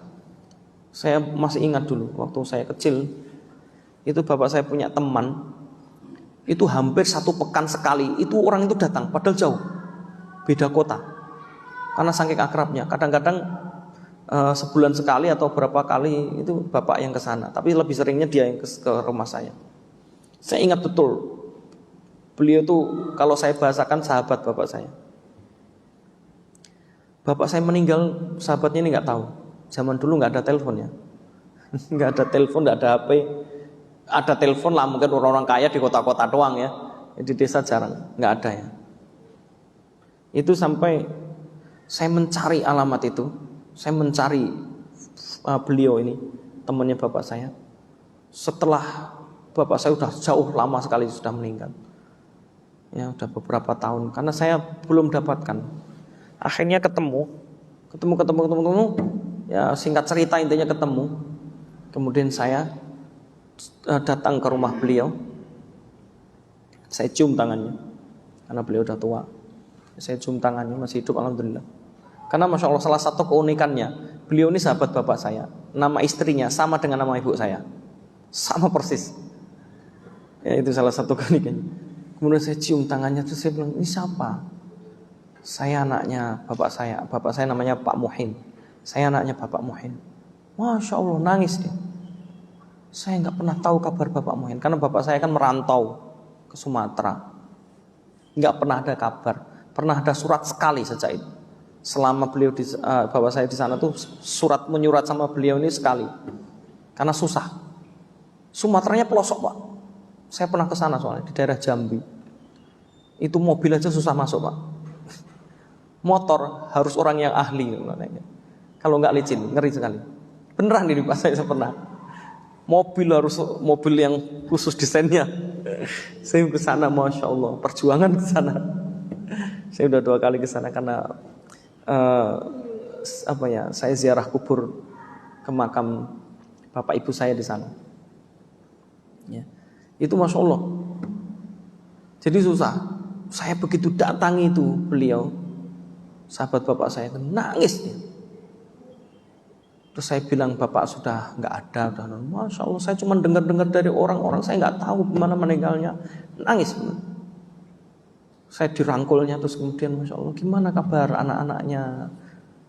Saya masih ingat dulu waktu saya kecil. Itu bapak saya punya teman, itu hampir 1 pekan sekali itu orang itu datang, padahal jauh, beda kota, karena saking akrabnya. Kadang-kadang sebulan sekali atau berapa kali itu bapak yang ke sana, tapi lebih seringnya dia yang ke rumah saya. Saya ingat betul, beliau itu kalau saya bahasakan sahabat bapak saya. Bapak saya meninggal, sahabatnya ini nggak tahu. Zaman dulu nggak ada telepon ya, nggak ada telepon, nggak ada HP. Ada telepon lah mungkin orang-orang kaya di kota-kota doang ya, di desa jarang, nggak ada ya. Itu sampai Saya mencari alamat itu, saya mencari beliau ini, temannya bapak saya. Setelah bapak saya sudah jauh lama sekali sudah meninggal, ya sudah beberapa tahun, karena saya belum dapatkan. Akhirnya ketemu, ya singkat cerita intinya ketemu. Kemudian saya datang ke rumah beliau, saya cium tangannya, karena beliau sudah tua. Saya cium tangannya, masih hidup alhamdulillah. Karena Masya Allah salah satu keunikannya, beliau ini sahabat bapak saya. Nama istrinya sama dengan nama ibu saya, sama persis. Ya, itu salah satu keunikannya. Kemudian saya cium tangannya, terus saya bilang, ini siapa? Saya anaknya bapak saya. Bapak saya namanya Pak Muhin. Saya anaknya Bapak Muhin. Masya Allah, nangis dia. Saya nggak pernah tahu kabar Bapak Muhin, karena bapak saya kan merantau ke Sumatera. Nggak pernah ada kabar. Pernah ada surat sekali sejak itu. Selama beliau bapak saya di sana tuh surat menyurat sama beliau ini sekali, karena susah. Sumateranya pelosok Pak. Saya pernah ke sana soalnya di daerah Jambi. Itu mobil aja susah masuk Pak. Motor harus orang yang ahli. Kalau nggak licin, ngeri sekali. Beneran ini Pak, saya pernah. Mobil harus mobil yang khusus desainnya. Saya ke sana, Masya Allah, perjuangan ke sana. Saya udah 2 kali ke sana karena saya ziarah kubur ke makam bapak ibu saya di sana. Ya. Itu Masya Allah. Jadi susah. Saya begitu datangi itu beliau, sahabat bapak saya itu nangis dia. Terus saya bilang bapak sudah nggak ada, Masya Allah saya cuma dengar dari orang-orang, saya nggak tahu gimana meninggalnya, nangis. Saya dirangkulnya terus kemudian Masya Allah gimana kabar anak-anaknya,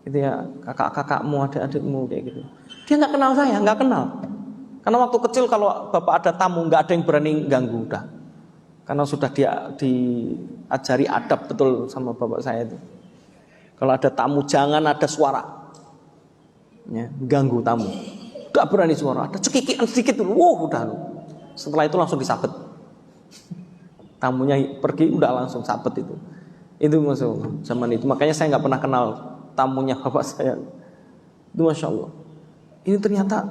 gitu ya, kakak-kakakmu, adik-adikmu kayak gitu. Dia nggak kenal saya, nggak kenal. Karena waktu kecil kalau bapak ada tamu nggak ada yang berani ganggu udah, karena sudah dia diajari adab betul sama bapak saya itu. Kalau ada tamu jangan ada suara. Ya, ganggu tamu, gak berani suara, ada cekikian sedikit dulu, udah. Setelah itu langsung disabet. Tamunya pergi udah langsung sabet itu masuk zaman itu. Makanya saya nggak pernah kenal tamunya bapak saya. Itu Masya Allah. Ini ternyata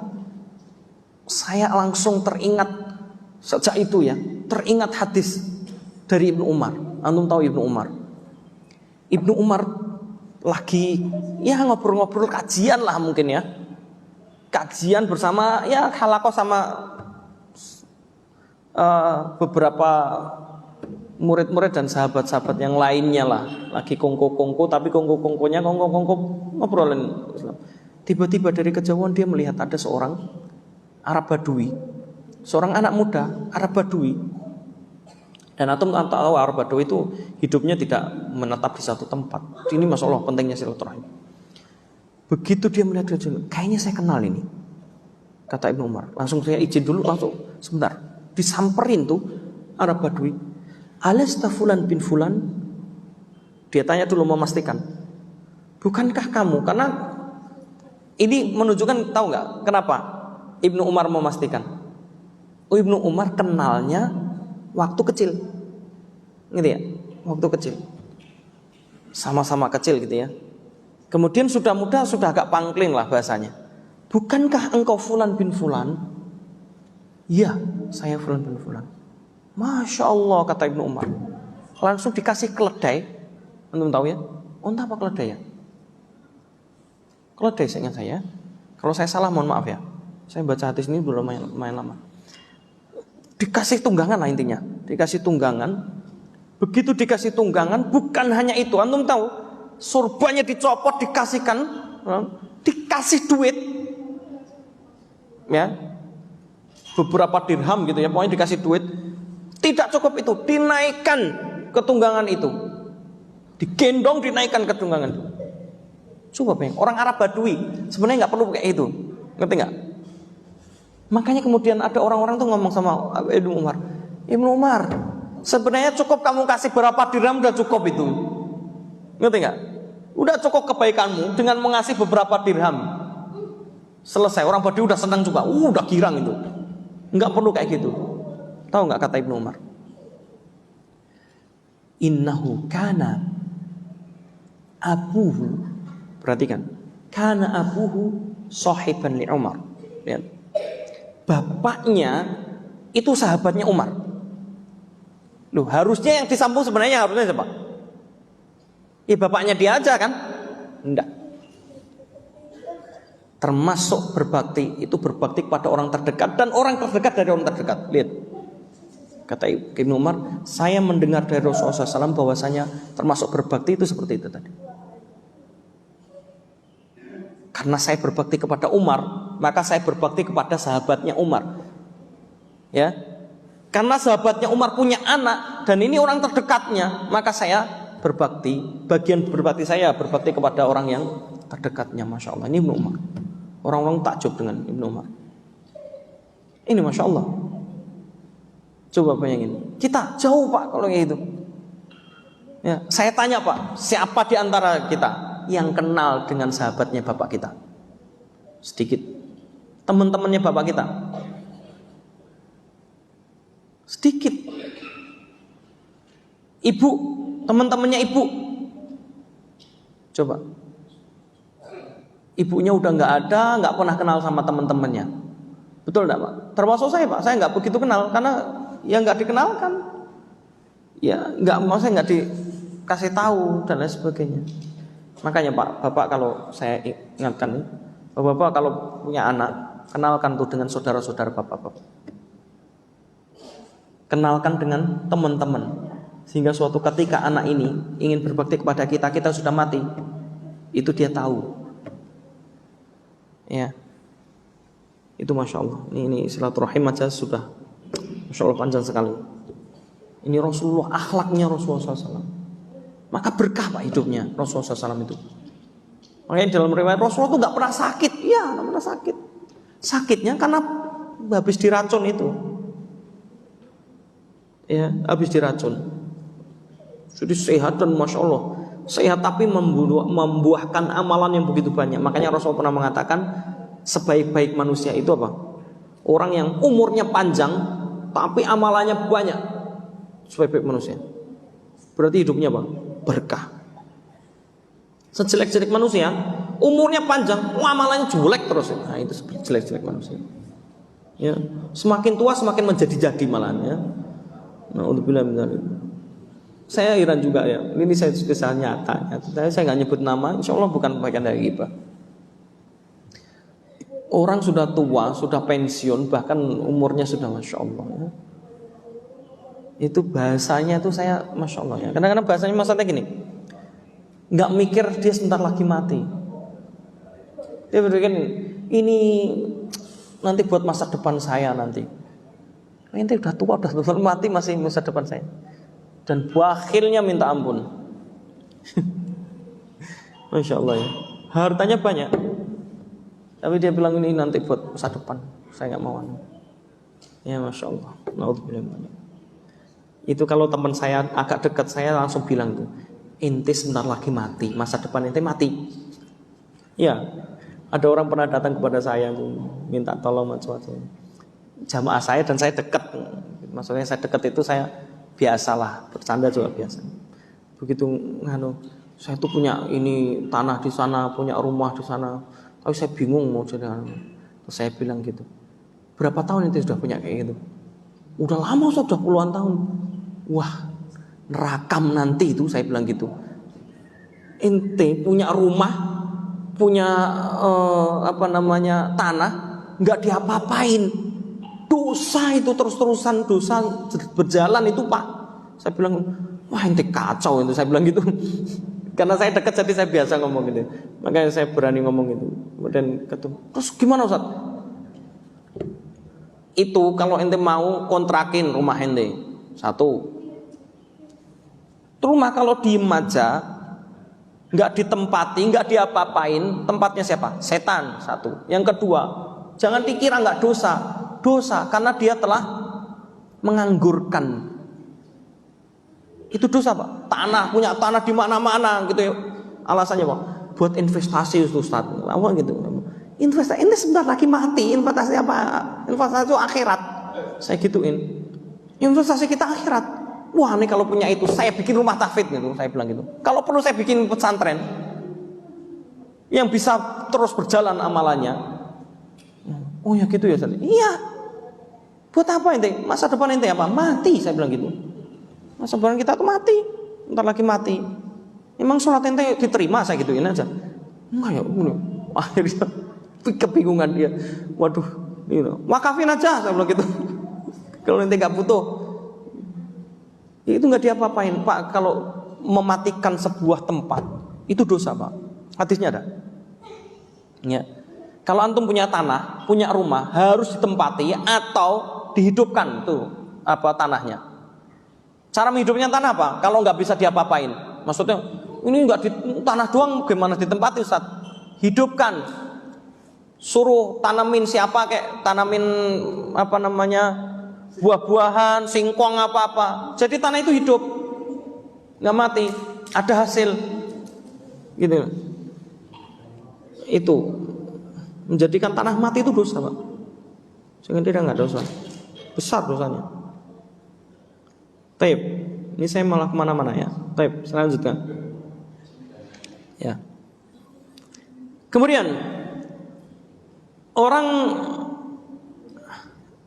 saya langsung teringat sejak itu ya, teringat hadis dari Ibnu Umar. Antum tahu Ibnu Umar? Ibnu Umar lagi ya ngobrol-ngobrol kajian lah mungkin ya, kajian bersama ya halaqah sama beberapa murid-murid dan sahabat-sahabat yang lainnya lah, lagi kongko-kongko, tapi kongko-kongkonya kongko-kongko ngobrolin Islam. Tiba-tiba dari kejauhan dia melihat ada seorang Arab Badui, seorang anak muda Arab Badui. Dan antum tahu Arab Badui itu hidupnya tidak menetap di satu tempat. Ini Masya Allah pentingnya silaturahim. Begitu dia melihat dia, kayaknya saya kenal ini, kata Ibnu Umar. Langsung saya izin dulu, langsung sebentar. Disamperin tuh Arab Badui. Alasta fulan bin fulan? Dia tanya dulu memastikan. Bukankah kamu? Karena ini menunjukkan, tahu nggak kenapa Ibnu Umar memastikan? Ibnu Umar kenalnya waktu kecil, gitu ya, waktu kecil, sama-sama kecil gitu ya. Kemudian sudah muda, sudah agak pangkling lah bahasanya. Bukankah engkau fulan bin fulan? Iya, saya fulan bin fulan. Masya Allah, kata Ibnu Umar. Langsung dikasih keledai. Antum tahu ya? Unta apa keledai ya? Keledai seingat saya. Kalau saya salah mohon maaf ya. Saya baca hadis ini belum lumayan lama. Dikasih tunggangan lah intinya, dikasih tunggangan. Begitu dikasih tunggangan, bukan hanya itu, antum tahu, sorbannya dicopot, dikasihkan, dikasih duit, ya, beberapa dirham gitu ya, pokoknya dikasih duit. Tidak cukup itu, dinaikkan ke tunggangan itu, digendong, dinaikkan ke tunggangan itu. Coba bayang, orang Arab Badui sebenarnya nggak perlu kayak itu, ngerti nggak? Makanya kemudian ada orang-orang tuh ngomong sama Ibnu Umar, Ibnu Umar, sebenarnya cukup kamu kasih berapa dirham udah cukup itu, ngerti nggak? Udah cukup kebaikanmu dengan mengasih beberapa dirham. Selesai, orang Badui udah senang juga, udah girang itu, nggak perlu kayak gitu. Tahu nggak kata Ibnu Umar? Innahu kana abuhu, perhatikan, kana abuhu sahiban li Umar. Lihat. Bapaknya itu sahabatnya Umar. Loh, harusnya yang disambung sebenarnya harusnya siapa? Ya bapaknya dia aja kan? Enggak. Termasuk berbakti, itu berbakti kepada orang terdekat dan orang terdekat dari orang terdekat. Lihat. Kata Ibnu Umar, saya mendengar dari Rasulullah SAW bahwasanya termasuk berbakti itu seperti itu tadi. Karena saya berbakti kepada Umar, maka saya berbakti kepada sahabatnya Umar. Ya, karena sahabatnya Umar punya anak dan ini orang terdekatnya, maka saya berbakti. Bagian berbakti saya berbakti kepada orang yang terdekatnya. Masya Allah, ini Ibnu Umar. Orang-orang takjub dengan Ibnu Umar. Ini Masya Allah. Coba bayangin, kita jauh Pak kalau kayak gitu. Ya, saya tanya Pak, siapa di antara kita yang kenal dengan sahabatnya bapak kita? Sedikit. Teman-temannya bapak kita? Sedikit. Ibu, teman-temannya ibu? Coba. Ibunya udah nggak ada, nggak pernah kenal sama teman-temannya. Betul nggak Pak? Termasuk saya Pak, saya nggak begitu kenal karena ya nggak dikenalkan, ya nggak mau, saya nggak dikasih tahu dan lain sebagainya. Makanya Pak, Bapak kalau saya ingatkan, Bapak kalau punya anak, kenalkan tuh dengan saudara-saudara Bapak. Kenalkan dengan teman-teman, sehingga suatu ketika anak ini ingin berbakti kepada kita, kita sudah mati, itu dia tahu. Ya, itu Masya Allah. Ini silaturahim aja sudah Masya Allah panjang sekali. Ini Rasulullah, akhlaknya Rasulullah SAW. Maka berkah Pak hidupnya Rasulullah SAW itu. Makanya dalam riwayat Rasulullah itu gak pernah sakit. Iya, gak pernah sakit. Sakitnya karena habis diracun itu. Ya, habis diracun. Jadi sehat dan Masya Allah. Sehat tapi membuahkan amalan yang begitu banyak. Makanya Rasulullah pernah mengatakan, sebaik-baik manusia itu apa? Orang yang umurnya panjang tapi amalannya banyak. Sebaik-baik manusia. Berarti hidupnya apa? Berkah. Sejelek-jelek manusia, umurnya panjang, amalannya jelek terus. Nah, itu jelek-jelek manusia. Ya, semakin tua semakin menjadi-jadi malahan ya. Nah, untuk bilang saya heran juga ya. Ini saya kisah nyata. Saya nggak nyebut nama. Insya Allah bukan bagian dari ghibah. Orang sudah tua, sudah pensiun, bahkan umurnya sudah Masya Allah ya. Itu bahasanya itu saya Masya Allah ya. Kadang-kadang bahasanya maksudnya gini, nggak mikir dia sebentar lagi mati. Dia berpikir ini nanti buat masa depan saya nanti. Nanti udah tua, udah mati masih masa depan saya. Dan bakhilnya minta ampun. Masya Allah ya. Hartanya banyak, tapi dia bilang ini nanti buat masa depan, saya nggak mau. Ya Masya Allah. Itu kalau teman saya agak dekat, saya langsung bilang tuh, inti sebentar lagi mati, masa depan inti mati. Ya, ada orang pernah datang kepada saya tuh, minta tolong macam-macam. Jamaah saya dan saya dekat, maksudnya saya dekat itu saya biasalah, bercanda juga biasa. Begitu saya tuh punya ini tanah di sana, punya rumah di sana. Tapi saya bingung mau jadi apa. Terus saya bilang gitu, berapa tahun itu sudah punya kayak gitu? Udah lama, sudah puluhan tahun. Wah, nerakam nanti itu, saya bilang gitu. Ente punya rumah, punya tanah, nggak diapa-apain. Dosa itu terus-terusan, dosa berjalan itu Pak. Saya bilang, wah ente kacau itu, saya bilang gitu. Karena saya dekat jadi saya biasa ngomong gitu. Makanya saya berani ngomong gitu. Kemudian ketemu, terus gimana Ustaz? Itu kalau ente mau kontrakin rumah ente, satu. Rumah kalau diem aja, nggak ditempati, nggak diapa-apain, tempatnya siapa? Setan, satu. Yang kedua, jangan dikira nggak dosa. Dosa karena dia telah menganggurkan. Itu dosa Pak. Tanah, punya tanah di mana-mana gitu ya. Alasannya Pak, buat investasi Ustaz. Apa gitu. Investasi ini sebentar lagi mati. Investasi apa? Investasi itu akhirat. Saya gituin. Investasi kita akhirat. Wah, ini kalau punya itu saya bikin rumah tahfidz gitu, saya bilang gitu. Kalau perlu saya bikin pesantren yang bisa terus berjalan amalannya. Oh ya gitu ya Ustaz. Iya. Buat apa ente? Masa depan ente apa? Mati, saya bilang gitu. Masa depan kita tuh mati. Ntar lagi mati. Emang sholat ente diterima, saya gituin aja. Enggak ya, akhirnya kebingungan dia. Waduh, wakafin aja, saya bilang gitu. Kalau ente nggak butuh, itu nggak diapa-apain Pak. Kalau mematikan sebuah tempat itu dosa Pak. Hadisnya ada. Ya. Kalau antum punya tanah, punya rumah, harus ditempati atau dihidupkan tuh tanahnya. Cara menghidupnya tanah apa? Kalau nggak bisa diapa-apain, maksudnya ini nggak di tanah doang, gimana ditempati Ustaz? Hidupkan, suruh tanamin siapa kayak tanamin buah-buahan, singkong apa-apa. Jadi tanah itu hidup, nggak mati, ada hasil, gitu. Itu menjadikan tanah mati itu dosa Pak. Jangan tidak nggak dosa, besar dosanya. Taib, ini saya malah kemana-mana ya. Taib, selanjutnya. Ya. Kemudian orang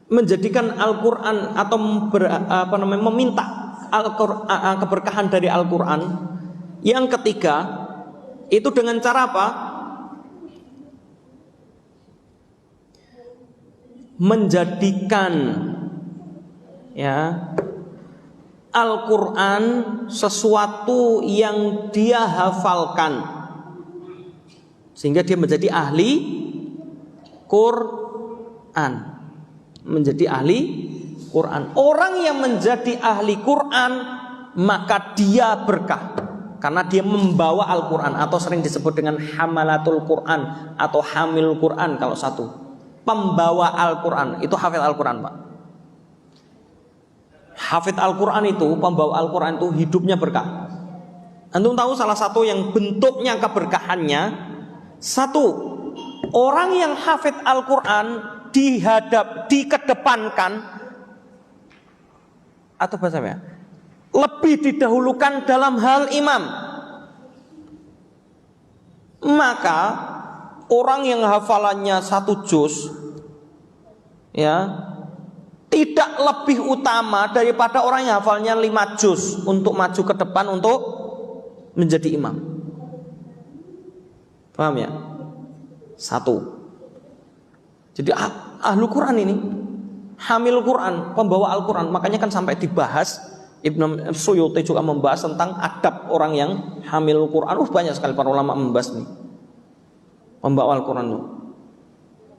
menjadikan Al-Quran atau meminta keberkahan dari Al-Quran. Yang ketiga itu dengan cara apa? Menjadikan ya Al-Quran sesuatu yang dia hafalkan sehingga dia menjadi ahli Quran, menjadi ahli Quran. Orang yang menjadi ahli Quran maka dia berkah karena dia membawa Al-Quran, atau sering disebut dengan hamalatul Quran atau hamil Quran. Kalau satu pembawa Al-Quran itu hafid Al-Quran Pak. Hafid Al-Quran itu, pembawa Al-Quran itu hidupnya berkah. Antum tahu salah satu yang bentuknya keberkahannya, satu, orang yang hafid Al-Quran dikedepankan, atau bahasa apa ya, lebih didahulukan dalam hal imam. Maka orang yang hafalannya 1 juz ya tidak lebih utama daripada orang yang hafalnya 5 juz untuk maju ke depan untuk menjadi imam. Paham ya? 1. Jadi ahlu Quran ini, hamil Quran, pembawa Al-Quran. Makanya kan sampai dibahas, Ibnu Suyuti juga membahas tentang adab orang yang hamil Quran. Banyak sekali para ulama membahas ini, pembawa Al-Quran.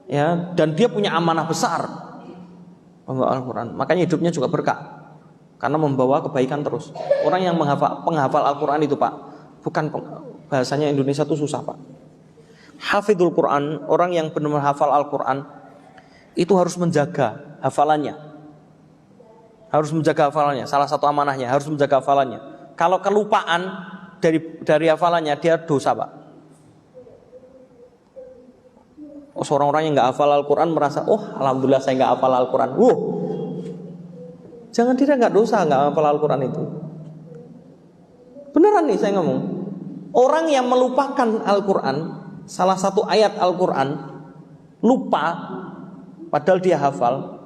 Ya, dan dia punya amanah besar, pembawa Al-Quran. Makanya hidupnya juga berkah karena membawa kebaikan terus. Orang yang penghafal Al-Quran itu Pak, bukan bahasanya Indonesia itu susah Pak. Hafidul Quran, orang yang benar-benar hafal Al-Quran itu harus menjaga hafalannya. Harus menjaga hafalannya. Salah satu amanahnya harus menjaga hafalannya. Kalau kelupaan dari hafalannya, dia dosa Pak. Seorang orang yang nggak hafal Al-Quran merasa, oh alhamdulillah saya nggak hafal Al-Quran. Jangan tidak nggak dosa nggak hafal Al-Quran itu. Beneran nih saya ngomong. Orang yang melupakan Al-Quran, salah satu ayat Al-Quran, lupa padahal dia hafal,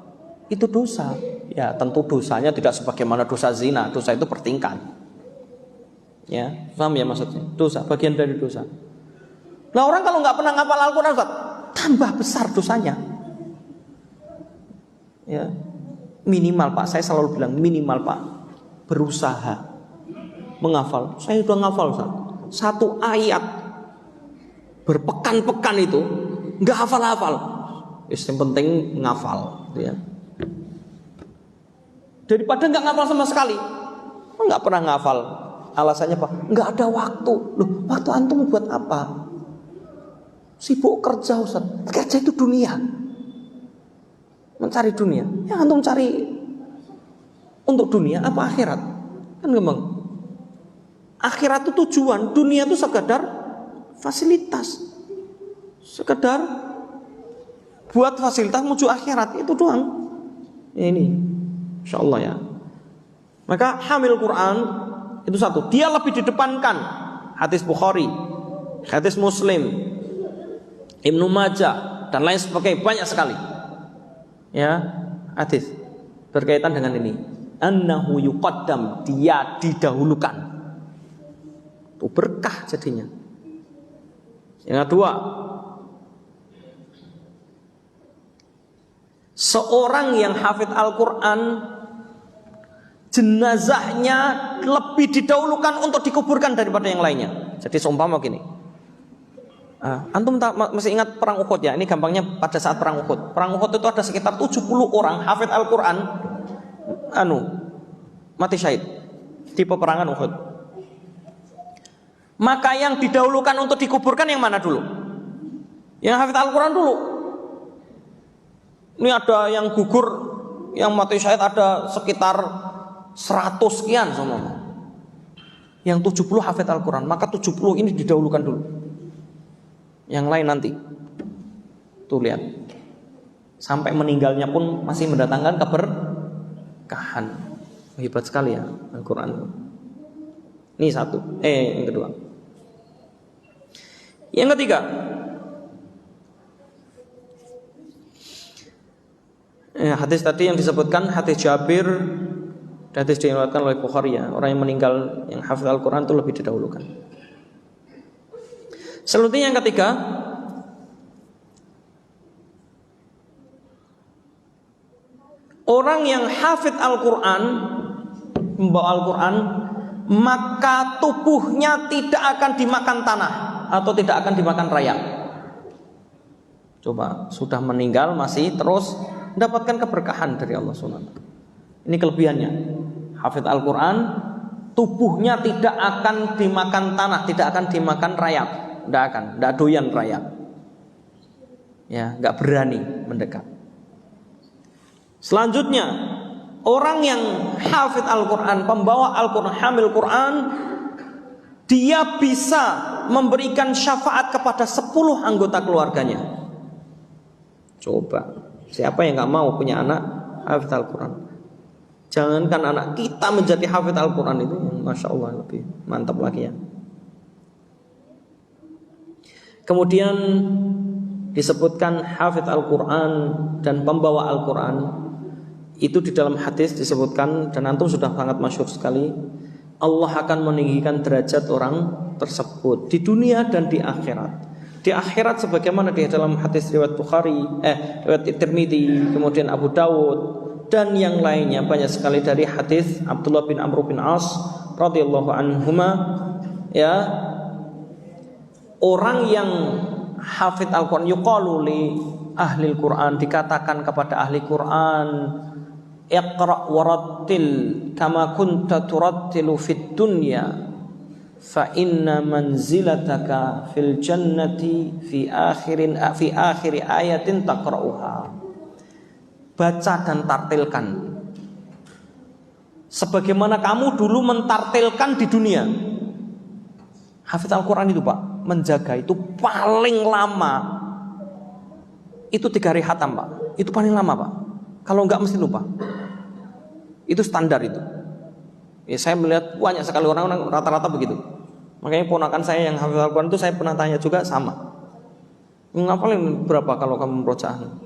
itu dosa. Ya tentu dosanya tidak sebagaimana dosa zina. Dosa itu bertingkat. Ya, paham ya maksudnya? Dosa, bagian dari dosa. Nah orang kalau nggak pernah ngapal Al-Quran, tambah besar dosanya. Ya, minimal Pak, saya selalu bilang minimal Pak, berusaha menghafal. Saya sudah ngafal Ustaz. 1 ayat berpekan-pekan itu nggak hafal-hafal. Yang penting ngafal, ya. Daripada nggak ngafal sama sekali. Nggak pernah ngafal. Alasannya Pak, nggak ada waktu. Loh, waktu antum buat apa? Sibuk kerja Ustaz. Kerja itu dunia, mencari dunia. Ya antum cari untuk dunia apa akhirat? Kan gampang. Akhirat itu tujuan, dunia itu sekedar fasilitas, sekedar buat fasilitas menuju akhirat, itu doang. Ya ini, insyaallah ya. Maka hamil Quran itu satu, dia lebih didepankan. Hadis Bukhari, hadis Muslim, Ibnu Majah dan lain sebagainya, banyak sekali. Ya, hadis berkaitan dengan ini. Annahu yuqaddam, dia didahulukan. Itu berkah jadinya. Yang kedua, seorang yang hafid Al-Quran, jenazahnya lebih didahulukan untuk dikuburkan daripada yang lainnya. Jadi seumpama gini, antum masih ingat perang Uhud ya? Ini gampangnya pada saat perang Uhud. Perang Uhud itu ada sekitar 70 orang hafid Al-Quran mati syahid di peperangan Uhud. Maka yang didahulukan untuk dikuburkan yang mana dulu? Yang hafid Al-Quran dulu. Ini ada yang gugur, yang mati syahid ada sekitar 100 sekian semua. Yang 70 hafid Al-Quran, maka 70 ini didahulukan dulu. Yang lain nanti. Tuh lihat. Sampai meninggalnya pun masih mendatangkan keberkahan. Hebat sekali ya Al-Quran. Ini satu. Yang kedua. Yang ketiga. Hadis tadi yang disebutkan, hadis Jabir, hadis diriwayatkan oleh Bukhari ya, orang yang meninggal yang hafal Al-Quran itu lebih didahulukan. Selanjutnya yang ketiga, orang yang hafid Al-Quran, membawa Al-Quran, maka tubuhnya tidak akan dimakan tanah atau tidak akan dimakan rayap. Coba, sudah meninggal masih terus mendapatkan keberkahan dari Allah SWT. Ini kelebihannya. Hafid Al-Quran, tubuhnya tidak akan dimakan tanah, tidak akan dimakan rayap, tidak doyan rayap. Ya, nggak berani mendekat. Selanjutnya, orang yang hafid Al-Quran, pembawa Al-Quran, hamil Quran, dia bisa memberikan syafaat kepada 10 anggota keluarganya. Coba, siapa yang nggak mau punya anak hafid Al-Quran? Jangankan anak kita menjadi hafid Al-Quran itu, Masya Allah lebih mantap lagi ya. Kemudian disebutkan hafid Al-Quran dan pembawa Al-Quran itu di dalam hadis disebutkan, dan antum sudah sangat masyhur sekali, Allah akan meninggikan derajat orang tersebut di dunia dan di akhirat. Di akhirat sebagaimana di dalam hadis riwayat Bukhari, riwayat Tirmidzi, kemudian Abu Dawud dan yang lainnya, banyak sekali dari hadis Abdullah bin Amr bin As radhiyallahu anhuma, ya, orang yang hafid Al-Quran, yuqalu li ahli Al-Quran, dikatakan kepada ahli Quran, iqra warattil kama kunta turattilu fid dunya fa inna manzilataka fil jannati fi akhiri ayatin taqra'uha. Baca dan tartilkan sebagaimana kamu dulu mentartilkan di dunia. Hafid Al-Quran itu Pak, menjaga itu paling lama itu 3 hari khatam Pak. Itu paling lama Pak. Kalau enggak mesti lupa. Itu standar itu. Ya, saya melihat banyak sekali orang-orang rata-rata begitu. Makanya ponakan saya yang hafal Al-Quran itu saya pernah tanya juga sama. Ngapalin berapa kalau kamu merojaan?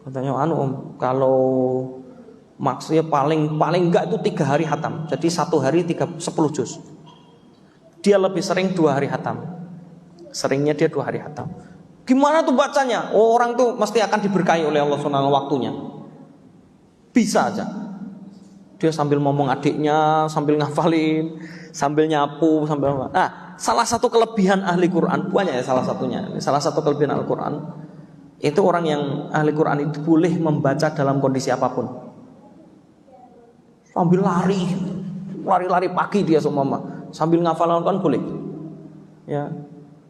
Katanya om, kalau maksudnya paling enggak itu 3 hari khatam. Jadi 1 hari 10 juz. Dia lebih sering 2 hari khatam. Seringnya dia 2 hari khatam. Gimana tuh bacanya? Oh, orang tuh mesti akan diberkahi oleh Allah SWT waktunya. Bisa aja. Dia sambil ngomong adiknya, sambil ngafalin, sambil nyapu, sambil apa. Nah, salah satu kelebihan ahli Quran, banyak ya salah satunya. Salah satu kelebihan Al-Quran, itu orang yang ahli Quran itu boleh membaca dalam kondisi apapun. Sambil lari pagi dia semua, sambil ngafal Al-Quran boleh. Ya.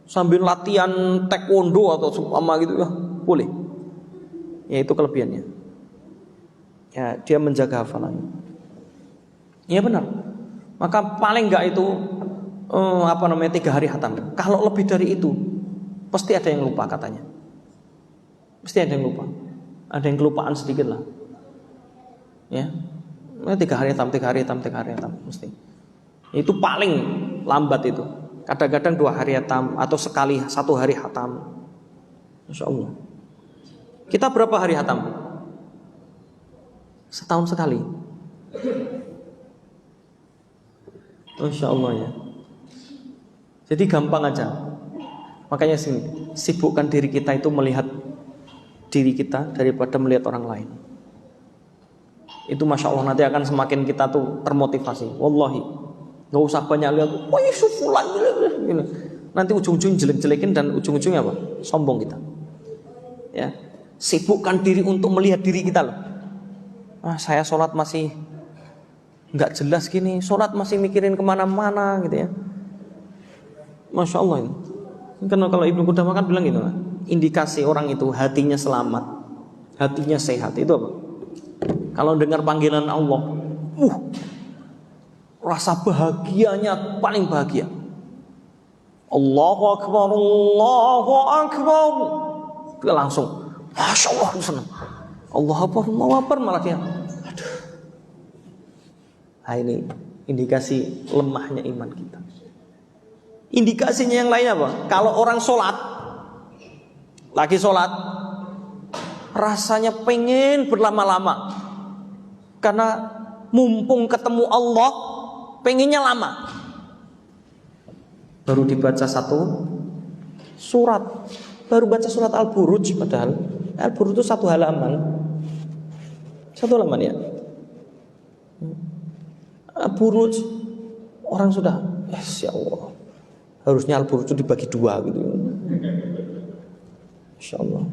Sambil latihan taekwondo atau apa gitu ya, boleh. Ya, itu kelebihannya. Ya, dia menjaga hafalannya. Ya benar. Maka paling enggak itu 3 hari khatam. Kalau lebih dari itu, pasti ada yang lupa katanya. Pasti ada yang lupa. Ada yang kelupaan sedikit lah. Ya. 3 hari hatam, 3 hari hatam, 3 hari hatam mesti. Itu paling lambat itu. Kadang-kadang 2 hari hatam atau sekali 1 hari hatam. Masya Allah. Kita berapa hari hatam? Setahun sekali. Masya Allah ya. Jadi gampang aja. Makanya sibukkan diri kita itu melihat diri kita daripada melihat orang lain. Itu Masya Allah nanti akan semakin kita tuh termotivasi. Wallahi. Gak usah banyak lihat, wah fulan gini. Nanti ujung-ujung jelek-jelekin dan ujung-ujungnya apa? Sombong kita. Ya, sibukkan diri untuk melihat diri kita loh. Saya sholat masih nggak jelas gini, sholat masih mikirin kemana-mana gitu ya. Masya Allah ini. Karena kalau Ibnu Qudamah kan bilang gitu, indikasi orang itu hatinya selamat, hatinya sehat itu apa? Kalau dengar panggilan Allah, rasa bahagianya paling bahagia. Allahu Akbar, Allahu Akbar. Dia langsung, Masya Allah, senang. Allahu Akbar, malah dia, aduh. Nah ini indikasi lemahnya iman kita. Indikasinya yang lainnya apa? Kalau orang sholat, lagi sholat, rasanya pengen berlama-lama, karena mumpung ketemu Allah, pengennya lama. Baru dibaca 1 surat, baru baca surat Al-Buruj, padahal Al-Buruj itu 1 halaman, 1 halaman ya. Al-Buruj orang sudah, ya Allah, harusnya Al-Buruj itu dibagi 2 gitu. Insya Allah.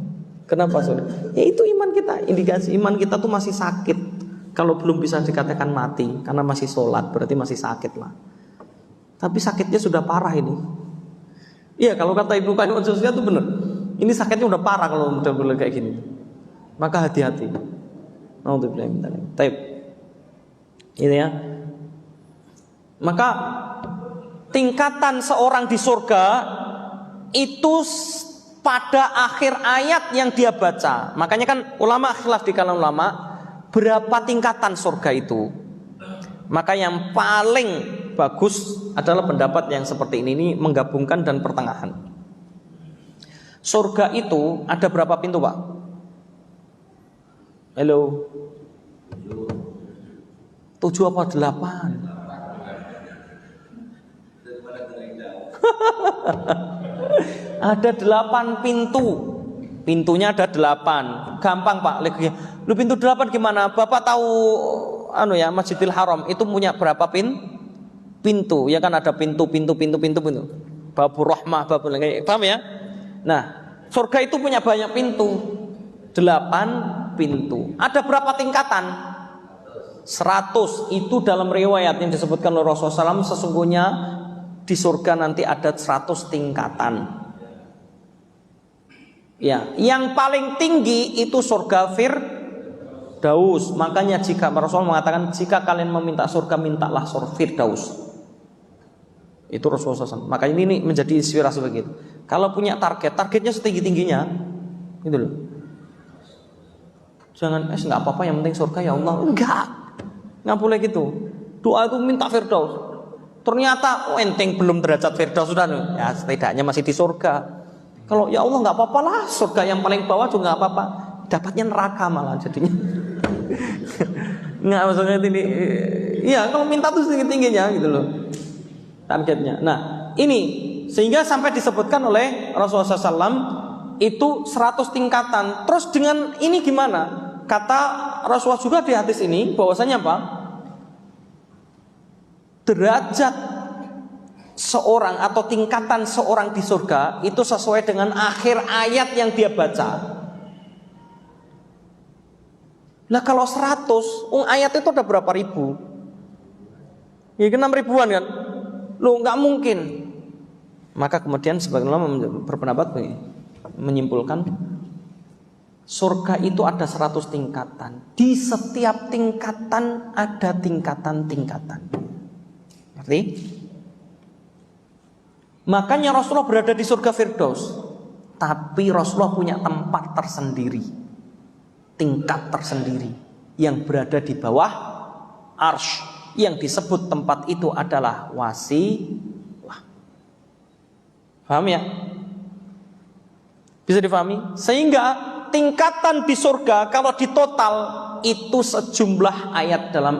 Kenapa saudara? Ya itu iman kita, indikasi iman kita tuh masih sakit. Kalau belum bisa dikatakan mati, karena masih sholat, berarti masih sakit lah. Tapi sakitnya sudah parah ini. Iya, kalau kata Ibnu Qayyim al-Jauziyah itu benar. Ini sakitnya udah parah kalau benar-benar kayak gini. Maka hati-hati. Nauzubillah min dzalik. Baik. Ini ya. Maka tingkatan seorang di surga itu pada akhir ayat yang dia baca. Makanya kan ulama khilaf di kalangan ulama berapa tingkatan surga itu. Maka yang paling bagus adalah pendapat yang seperti ini menggabungkan dan pertengahan. Surga itu ada berapa pintu, Pak? Halo. 7 apa 8? Ada 8 pintu. Pintunya ada 8. Gampang, Pak. Lu pintu 8 gimana? Bapak tahu Masjidil Haram itu punya berapa pintu? Ya kan ada pintu. Babur Rahmah, babur paham ya? Nah, surga itu punya banyak pintu. 8 pintu. Ada berapa tingkatan? 100. Itu dalam riwayat yang disebutkan oleh Rasulullah SAW, sesungguhnya di surga nanti ada 100 tingkatan. Ya, yang paling tinggi itu surga Firdaus. Makanya jika Rasulullah mengatakan, jika kalian meminta surga, mintalah surga Firdaus. Itu Rasulullah SAW. Makanya ini menjadi inspirasi begitu. Kalau punya targetnya setinggi-tingginya, gitu loh. Jangan nggak apa-apa, yang penting surga ya Allah. Nggak boleh gitu. Doa itu minta Firdaus. Ternyata enteng belum derajat Firdaus sudah, ya setidaknya masih di surga. Kalau ya Allah nggak apa-apa lah, surga yang paling bawah juga nggak apa-apa. Dapatnya neraka malah jadinya. Nggak, maksudnya ini, ya kalau minta tuh tinggi-tingginya gitu loh targetnya. Nah ini sehingga sampai disebutkan oleh Rasulullah SAW itu 100 tingkatan. Terus dengan ini gimana? Kata Rasulullah juga di hadis ini bahwasanya apa? Derajat seorang atau tingkatan seorang di surga itu sesuai dengan akhir ayat yang dia baca. Nah kalau 100, ayat itu ada berapa ribu? Ya 6 ribuan kan? Loh nggak mungkin. Maka kemudian sebagian ulama berpendapat menyimpulkan surga itu ada 100 tingkatan. Di setiap tingkatan ada tingkatan-tingkatan. Ngerti? Makanya Rasulullah berada di surga Firdaus. Tapi Rasulullah punya tempat tersendiri, tingkat tersendiri yang berada di bawah arsy, yang disebut tempat itu adalah wasilah. Paham ya? Bisa difahami? Sehingga tingkatan di surga kalau ditotal itu sejumlah ayat dalam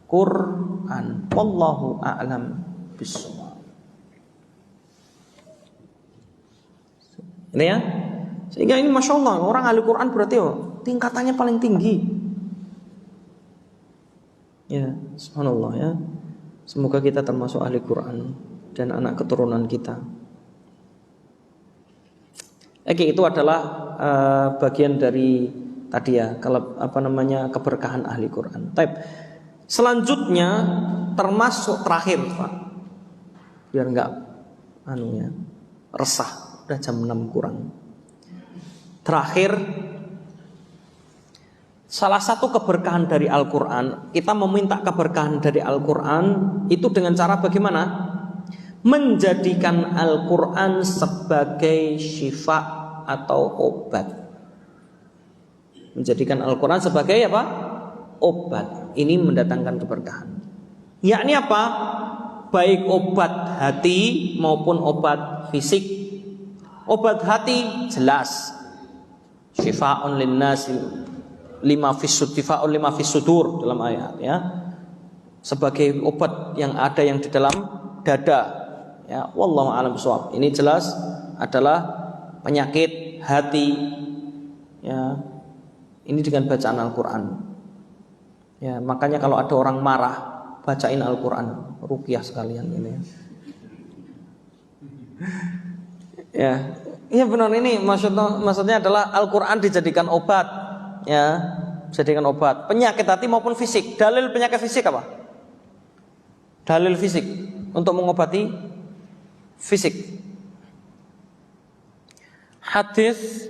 Al-Qur'an. Wallahu a'lam bishawab. Ini ya. Sehingga ini Masya Allah, orang ahli Quran berarti tingkatannya paling tinggi. Ya, subhanallah ya. Semoga kita termasuk ahli Quran dan anak keturunan kita. Oke, itu adalah bagian dari tadi ya, kalau keberkahan ahli Quran. Baik. Selanjutnya termasuk terakhir, Pak. Biar enggak resah. Udah jam 6 kurang. Terakhir, salah satu keberkahan dari Al-Quran, kita meminta keberkahan dari Al-Quran itu dengan cara bagaimana? Menjadikan Al-Quran sebagai syifa atau obat. Menjadikan Al-Quran sebagai apa? Obat. Ini mendatangkan keberkahan. Yakni apa? Baik obat hati maupun obat fisik. Obat hati jelas, syifa'un linnasi lima fis sudur dalam ayat ya. Sebagai obat yang ada yang di dalam dada. Ya, wallahu a'lam bishawab. Ini jelas adalah penyakit hati. Ya. Ini dengan bacaan Al-Qur'an. Ya, makanya kalau ada orang marah, bacain Al-Qur'an, ruqyah sekalian ini. Ya, iya benar, ini maksudnya adalah Al-Quran dijadikan obat, ya, dijadikan obat penyakit hati maupun fisik. Dalil penyakit fisik apa? Dalil fisik untuk mengobati fisik. Hadis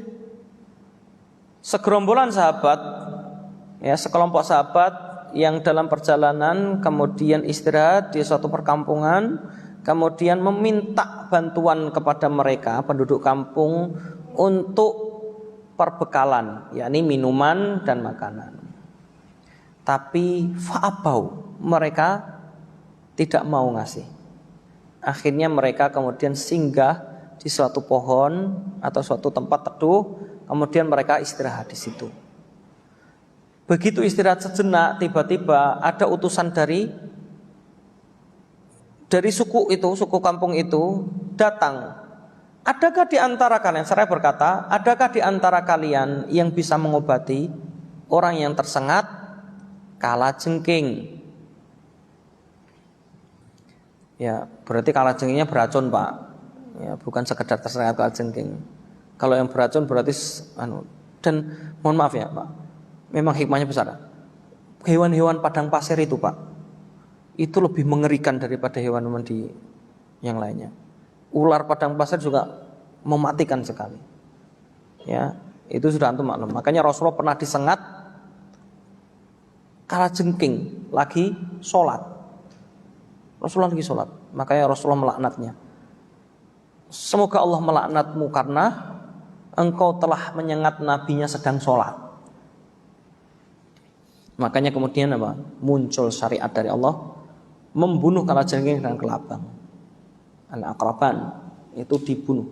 segerombolan sahabat, ya, sekelompok sahabat yang dalam perjalanan kemudian istirahat di suatu perkampungan. Kemudian meminta bantuan kepada mereka penduduk kampung untuk perbekalan, yakni minuman dan makanan. Tapi fa'abau, mereka tidak mau ngasih. Akhirnya mereka kemudian singgah di suatu pohon atau suatu tempat teduh, kemudian mereka istirahat di situ. Begitu istirahat sejenak, tiba-tiba ada utusan dari suku itu, suku kampung itu datang. Adakah di antara kalian, saya berkata, adakah di antara kalian yang bisa mengobati orang yang tersengat kalajengking? Ya, berarti kalajengkingnya beracun, Pak. Ya, bukan sekedar tersengat kalajengking. Kalau yang beracun berarti dan mohon maaf ya, Pak. Memang hikmahnya besar. Hewan-hewan padang pasir itu, Pak, itu lebih mengerikan daripada hewan-hewan di yang lainnya. Ular padang pasir juga mematikan sekali. Ya, itu sudah antum maklum. Makanya Rasulullah pernah disengat kalajengking lagi sholat. Rasulullah lagi sholat, makanya Rasulullah melaknatnya. Semoga Allah melaknatmu karena engkau telah menyengat nabinya sedang sholat. Makanya kemudian apa? Muncul syariat dari Allah membunuh kalajengking dan kelabang. Al-aqraban itu dibunuh.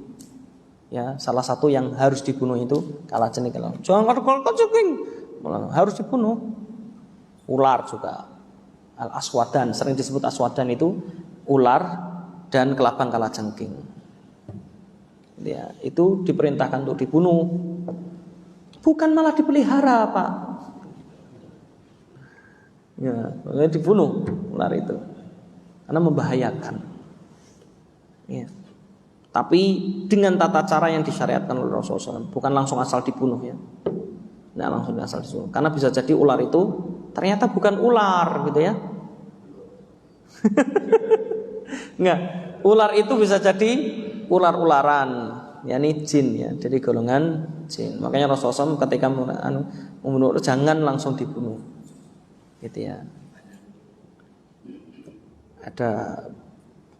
Ya, salah satu yang harus dibunuh itu kalajengking. Jangan kalajengking, harus dibunuh. Ular juga. Al-aswadan, sering disebut aswadan itu ular dan kelabang kalajengking. Ya, itu diperintahkan untuk dibunuh. Bukan malah dipelihara, Pak. Ya, dibunuh ular itu karena membahayakan. Ya. Tapi dengan tata cara yang disyariatkan oleh Rasulullah SAW, bukan langsung asal dibunuh ya. Nah, langsung asal dibunuh. Karena bisa jadi ular itu ternyata bukan ular gitu ya. Enggak, ular itu bisa jadi ular-ularan, yakni jin ya. Jadi golongan jin. Makanya Rasulullah SAW ketika membunuh jangan langsung dibunuh. Gitu ya. Ada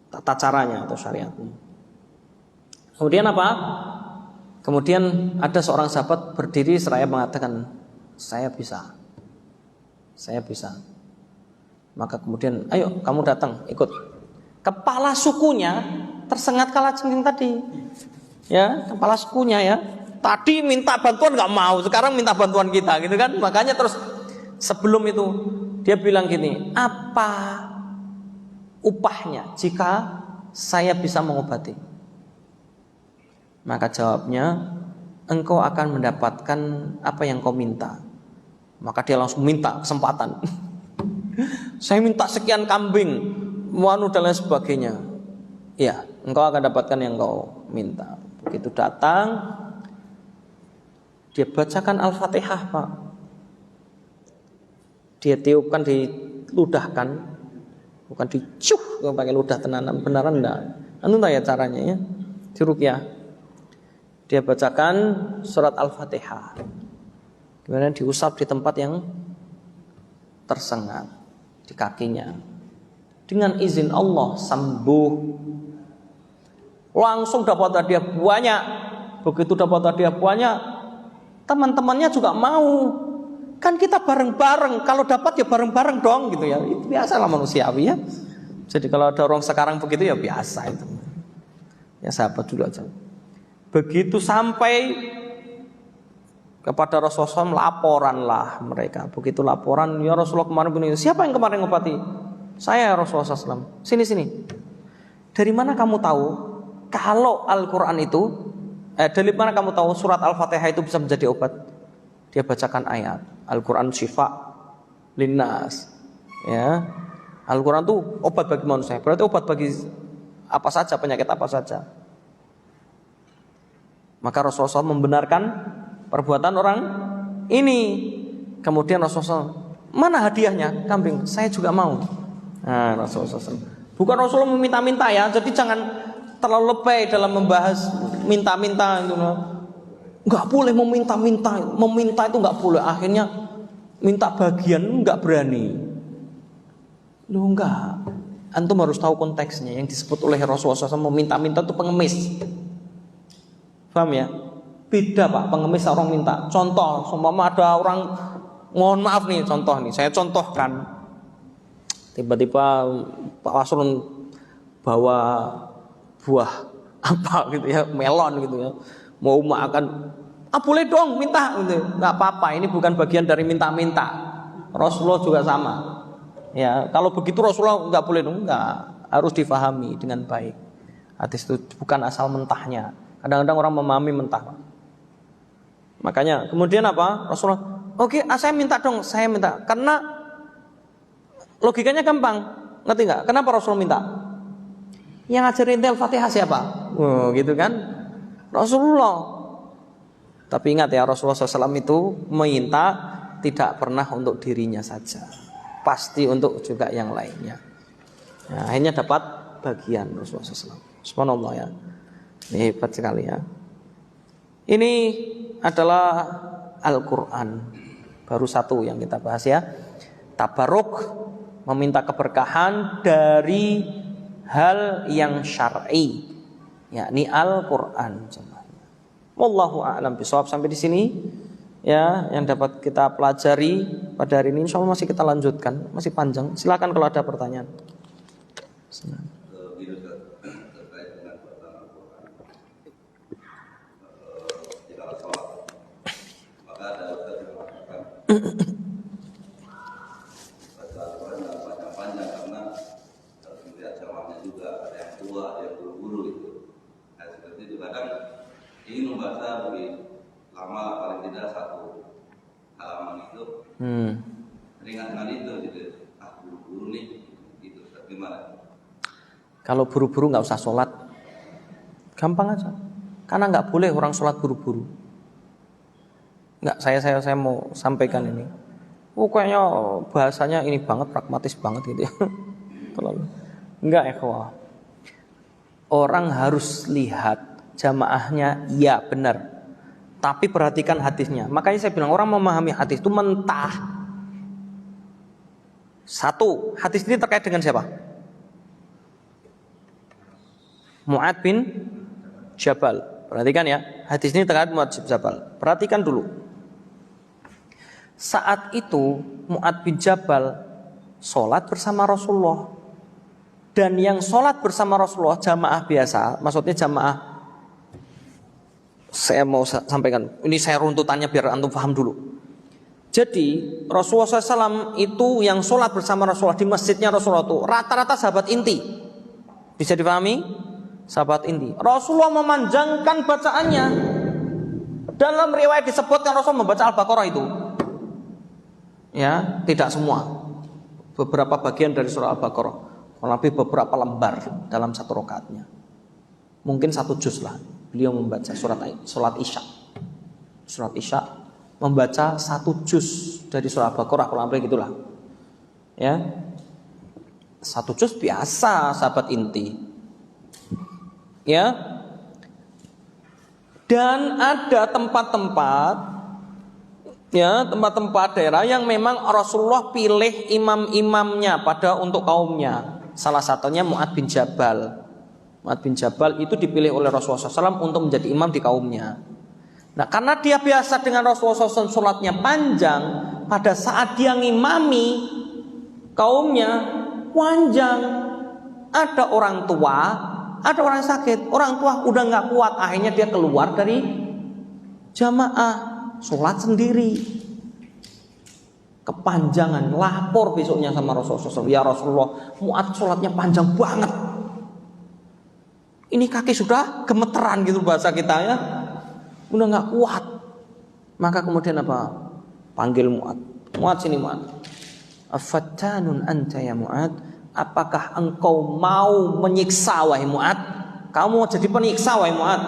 tata caranya atau syariatnya. Kemudian apa? Kemudian ada seorang sahabat berdiri seraya mengatakan, saya bisa saya bisa. Maka kemudian, ayo kamu datang ikut. Kepala sukunya tersengat kalajengking tadi. Ya, kepala sukunya ya. Tadi minta bantuan nggak mau, sekarang minta bantuan kita, gitu kan? Makanya terus sebelum itu dia bilang gini, apa upahnya jika saya bisa mengobati? Maka jawabnya, engkau akan mendapatkan apa yang kau minta. Maka dia langsung minta kesempatan. Saya minta sekian kambing, wanu dan lain sebagainya. Ya, engkau akan dapatkan yang kau minta. Begitu datang, dia bacakan Al-Fatihah, Pak. Dia tiupkan, diludahkan, bukan dicuh pakai ludah tenanan, beneran enggak. Anu ya caranya ya, diruqyah. Dia bacakan surat Al-Fatihah. Kemudian diusap di tempat yang tersengat, di kakinya. Dengan izin Allah sembuh. Langsung dapat hadiah banyak. Begitu dapat hadiah banyak, teman-temannya juga mau. Kan kita bareng-bareng, kalau dapat ya bareng-bareng dong gitu ya. Itu biasalah manusiawi ya. Jadi kalau ada orang sekarang begitu ya biasa itu. Ya sahabat dulu aja. Begitu sampai kepada Rasulullah SAW, laporanlah mereka. Begitu laporan, ya Rasulullah kemarin begini. Siapa yang kemarin ngobati? Saya Rasulullah SAW. Sini. Dari mana kamu tahu kalau Al-Quran itu, dari mana kamu tahu surat Al-Fatihah itu bisa menjadi obat? Dia bacakan ayat. Al-Quran syifa linnas. Ya, Al-Quran itu obat bagi manusia. Berarti obat bagi apa saja, penyakit apa saja. Maka Rasulullah SAW membenarkan perbuatan orang ini. Kemudian Rasulullah SAW, mana hadiahnya? Kambing. Saya juga mau. Nah, Rasulullah SAW. Bukan Rasulullah meminta-minta ya. Jadi jangan terlalu lebay dalam membahas minta-minta. Nggak boleh meminta-minta. Meminta itu nggak boleh. Akhirnya minta bagian nggak berani. Loh enggak. Antum harus tahu konteksnya. Yang disebut oleh Rasulullah SAW meminta-minta itu pengemis. Paham ya? Beda Pak, pengemis orang minta. Contoh, seumpama ada orang, mohon maaf nih, contoh nih, saya contohkan. Tiba-tiba Pak Wasrun bawa buah apa gitu ya, melon gitu ya, mau makan, boleh dong minta gitu. Nggak apa-apa, ini bukan bagian dari minta-minta. Rasulullah juga sama. Ya, kalau begitu Rasulullah nggak boleh dong, nggak, harus difahami dengan baik. Hadis itu bukan asal mentahnya. Kadang-kadang orang memahami mentah. Makanya kemudian apa? Rasulullah, oke, saya minta dong, saya minta. Karena logikanya gampang, ngerti nggak? Kenapa Rasulullah minta? Yang ngajarin Al-Fatihah siapa? Gitu kan? Rasulullah. Tapi ingat ya, Rasulullah SAW itu minta tidak pernah untuk dirinya saja, pasti untuk juga yang lainnya. Nah, akhirnya dapat bagian Rasulullah SAW. Subhanallah ya. Ini hebat sekali ya. Ini adalah Al-Quran. Baru satu yang kita bahas ya. Tabaruk, meminta keberkahan dari hal yang syar'i, yakni Al-Quran. Wallahu a'lam bishawab. Sampai di sini ya yang dapat kita pelajari pada hari ini. Insyaallah masih kita lanjutkan, masih panjang. Silakan kalau ada pertanyaan. Baca Al-Quran dalam panjang-panjang karena harus melihat jamaahnya juga, ada yang tua, ada yang buru-buru gitu. Nah, seperti itu kadang ingin membaca lebih lama, paling tidak satu halaman itu ringan dengan itu gitu. Buru-buru nih gitu. Gimana? Kalau buru-buru nggak usah sholat, gampang aja. Karena nggak boleh orang sholat buru-buru. Nggak, saya mau sampaikan ini. Kayaknya bahasanya ini banget, pragmatis banget gitu ya. Enggak ya, orang harus lihat jamaahnya, ya benar. Tapi perhatikan hadisnya. Makanya saya bilang orang memahami hadis itu mentah. Satu, hadis ini terkait dengan siapa? Mu'ad bin Jabal. Perhatikan ya, hadis ini terkait Mu'ad bin Jabal. Perhatikan dulu. Saat itu Mu'adz bin Jabal sholat bersama Rasulullah. Dan yang sholat bersama Rasulullah jamaah biasa, maksudnya jamaah, saya mau sampaikan, ini saya runtutannya biar antum paham dulu. Jadi Rasulullah SAW itu yang sholat bersama Rasulullah di masjidnya Rasulullah itu rata-rata sahabat inti. Bisa dipahami? Sahabat inti. Rasulullah memanjangkan bacaannya. Dalam riwayat disebutkan Rasul membaca Al-Baqarah itu. Ya, tidak semua. Beberapa bagian dari surah Al-Baqarah, lebih beberapa lembar dalam satu rakaatnya. Mungkin 1 juz lah. Beliau membaca surat Isya. Surat Isya membaca 1 juz dari surah Al-Baqarah, kurang lebih gitulah. Ya. 1 juz biasa sahabat inti. Ya. Dan ada tempat-tempat, ya, tempat-tempat daerah yang memang Rasulullah pilih imam-imamnya pada untuk kaumnya. Salah satunya Mu'adz bin Jabal. Mu'adz bin Jabal itu dipilih oleh Rasulullah SAW untuk menjadi imam di kaumnya. Nah, karena dia biasa dengan Rasulullah SAW sholatnya panjang, pada saat dia ngimami kaumnya panjang. Ada orang tua, ada orang sakit, orang tua udah nggak kuat, akhirnya dia keluar dari jamaah, sholat sendiri. Kepanjangan, lapor besoknya sama Rasulullah SAW, ya Rasulullah, Mu'adz sholatnya panjang banget. Ini kaki sudah gemeteran gitu bahasa kita ya, udah nggak kuat. Maka kemudian apa? Panggil Mu'adz. Mu'adz sini Mu'adz. Afattanun anta ya Mu'adz? Apakah engkau mau menyiksa wahai Mu'adz? Kamu mau jadi penyiksa wahai Mu'adz?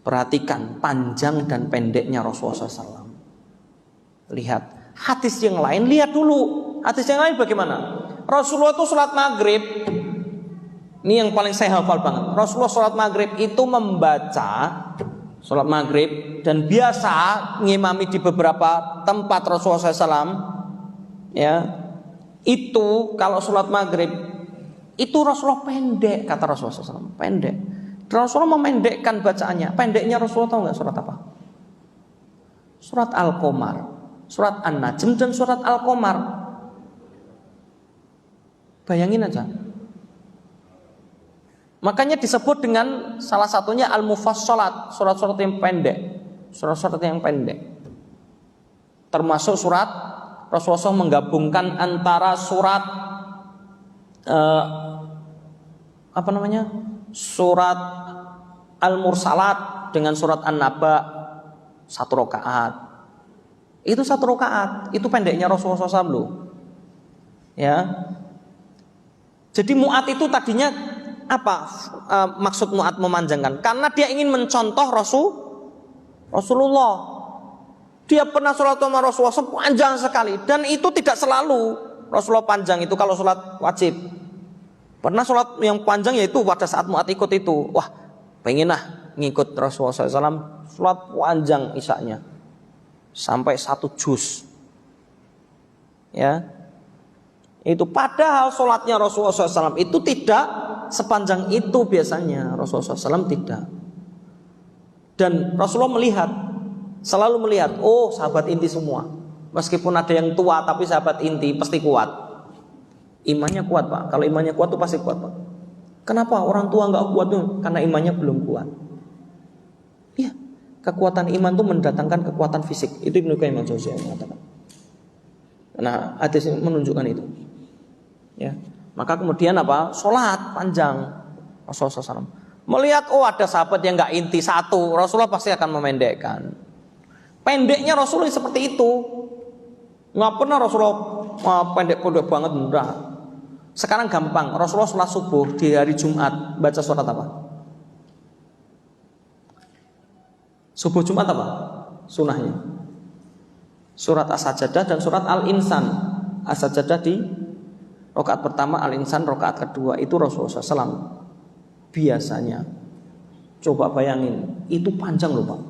Perhatikan panjang dan pendeknya Rasulullah SAW. Lihat hadis yang lain, lihat dulu hadis yang lain bagaimana. Rasulullah itu sholat maghrib. Ini yang paling saya hafal banget. Rasulullah sholat maghrib itu membaca sholat maghrib, dan biasa ngimami di beberapa tempat Rasulullah SAW. Ya, itu kalau sholat maghrib itu Rasulullah pendek, kata Rasulullah SAW, pendek. Rasulullah memendekkan bacaannya. Pendeknya Rasulullah tahu nggak surat apa? Surat Al-Qamar, surat An-Najm, dan surat Al-Qamar. Bayangin aja. Makanya disebut dengan salah satunya Al-Mufassalat, surat-surat yang pendek. Surat-surat yang pendek. Termasuk surat Rasulullah SAW menggabungkan antara surat surat Al-Mursalat dengan surat An-Naba, 1 rakaat. Itu 1 rakaat, itu pendeknya Rasulullah SAW loh. Ya. Jadi Mu'adz itu tadinya apa? Maksud Mu'adz memanjangkan? Karena dia ingin mencontoh Rasulullah. Dia pernah sholat sama Rasulullah SAW panjang sekali, dan itu tidak selalu Rasulullah panjang itu kalau sholat wajib. Pernah sholat yang panjang yaitu pada saat Mu'adz ikut itu. Wah, pengen lah ngikut Rasulullah SAW sholat panjang isyanya sampai 1 juz. Ya, itu padahal sholatnya Rasulullah SAW itu tidak sepanjang itu biasanya. Rasulullah SAW tidak. Dan Rasulullah selalu melihat, oh sahabat inti semua. Meskipun ada yang tua tapi sahabat inti pasti kuat. Imannya kuat Pak. Kalau imannya kuat tuh pasti kuat Pak. Kenapa orang tua nggak kuat tuh? Karena imannya belum kuat. Iya, kekuatan iman tuh mendatangkan kekuatan fisik. Itu Ibnu Qayyim al-Jauziyah mengatakan. Nah, hadis menunjukkan itu. Ya, maka kemudian apa? Sholat panjang Rasulullah SAW. Melihat ada sahabat yang nggak inti 1, Rasulullah pasti akan memendekkan. Pendeknya Rasulullah seperti itu. Nggak pernah Rasulullah pendek-pendek banget, enggak. Sekarang gampang, Rasulullah sholat subuh di hari Jumat baca surat apa? Subuh Jumat apa? Sunahnya surat As-Sajdah dan surat Al-Insan. As-Sajdah di rakaat pertama, Al-Insan rakaat kedua. Itu Rasulullah SAW biasanya. Coba bayangin, itu panjang loh Pak.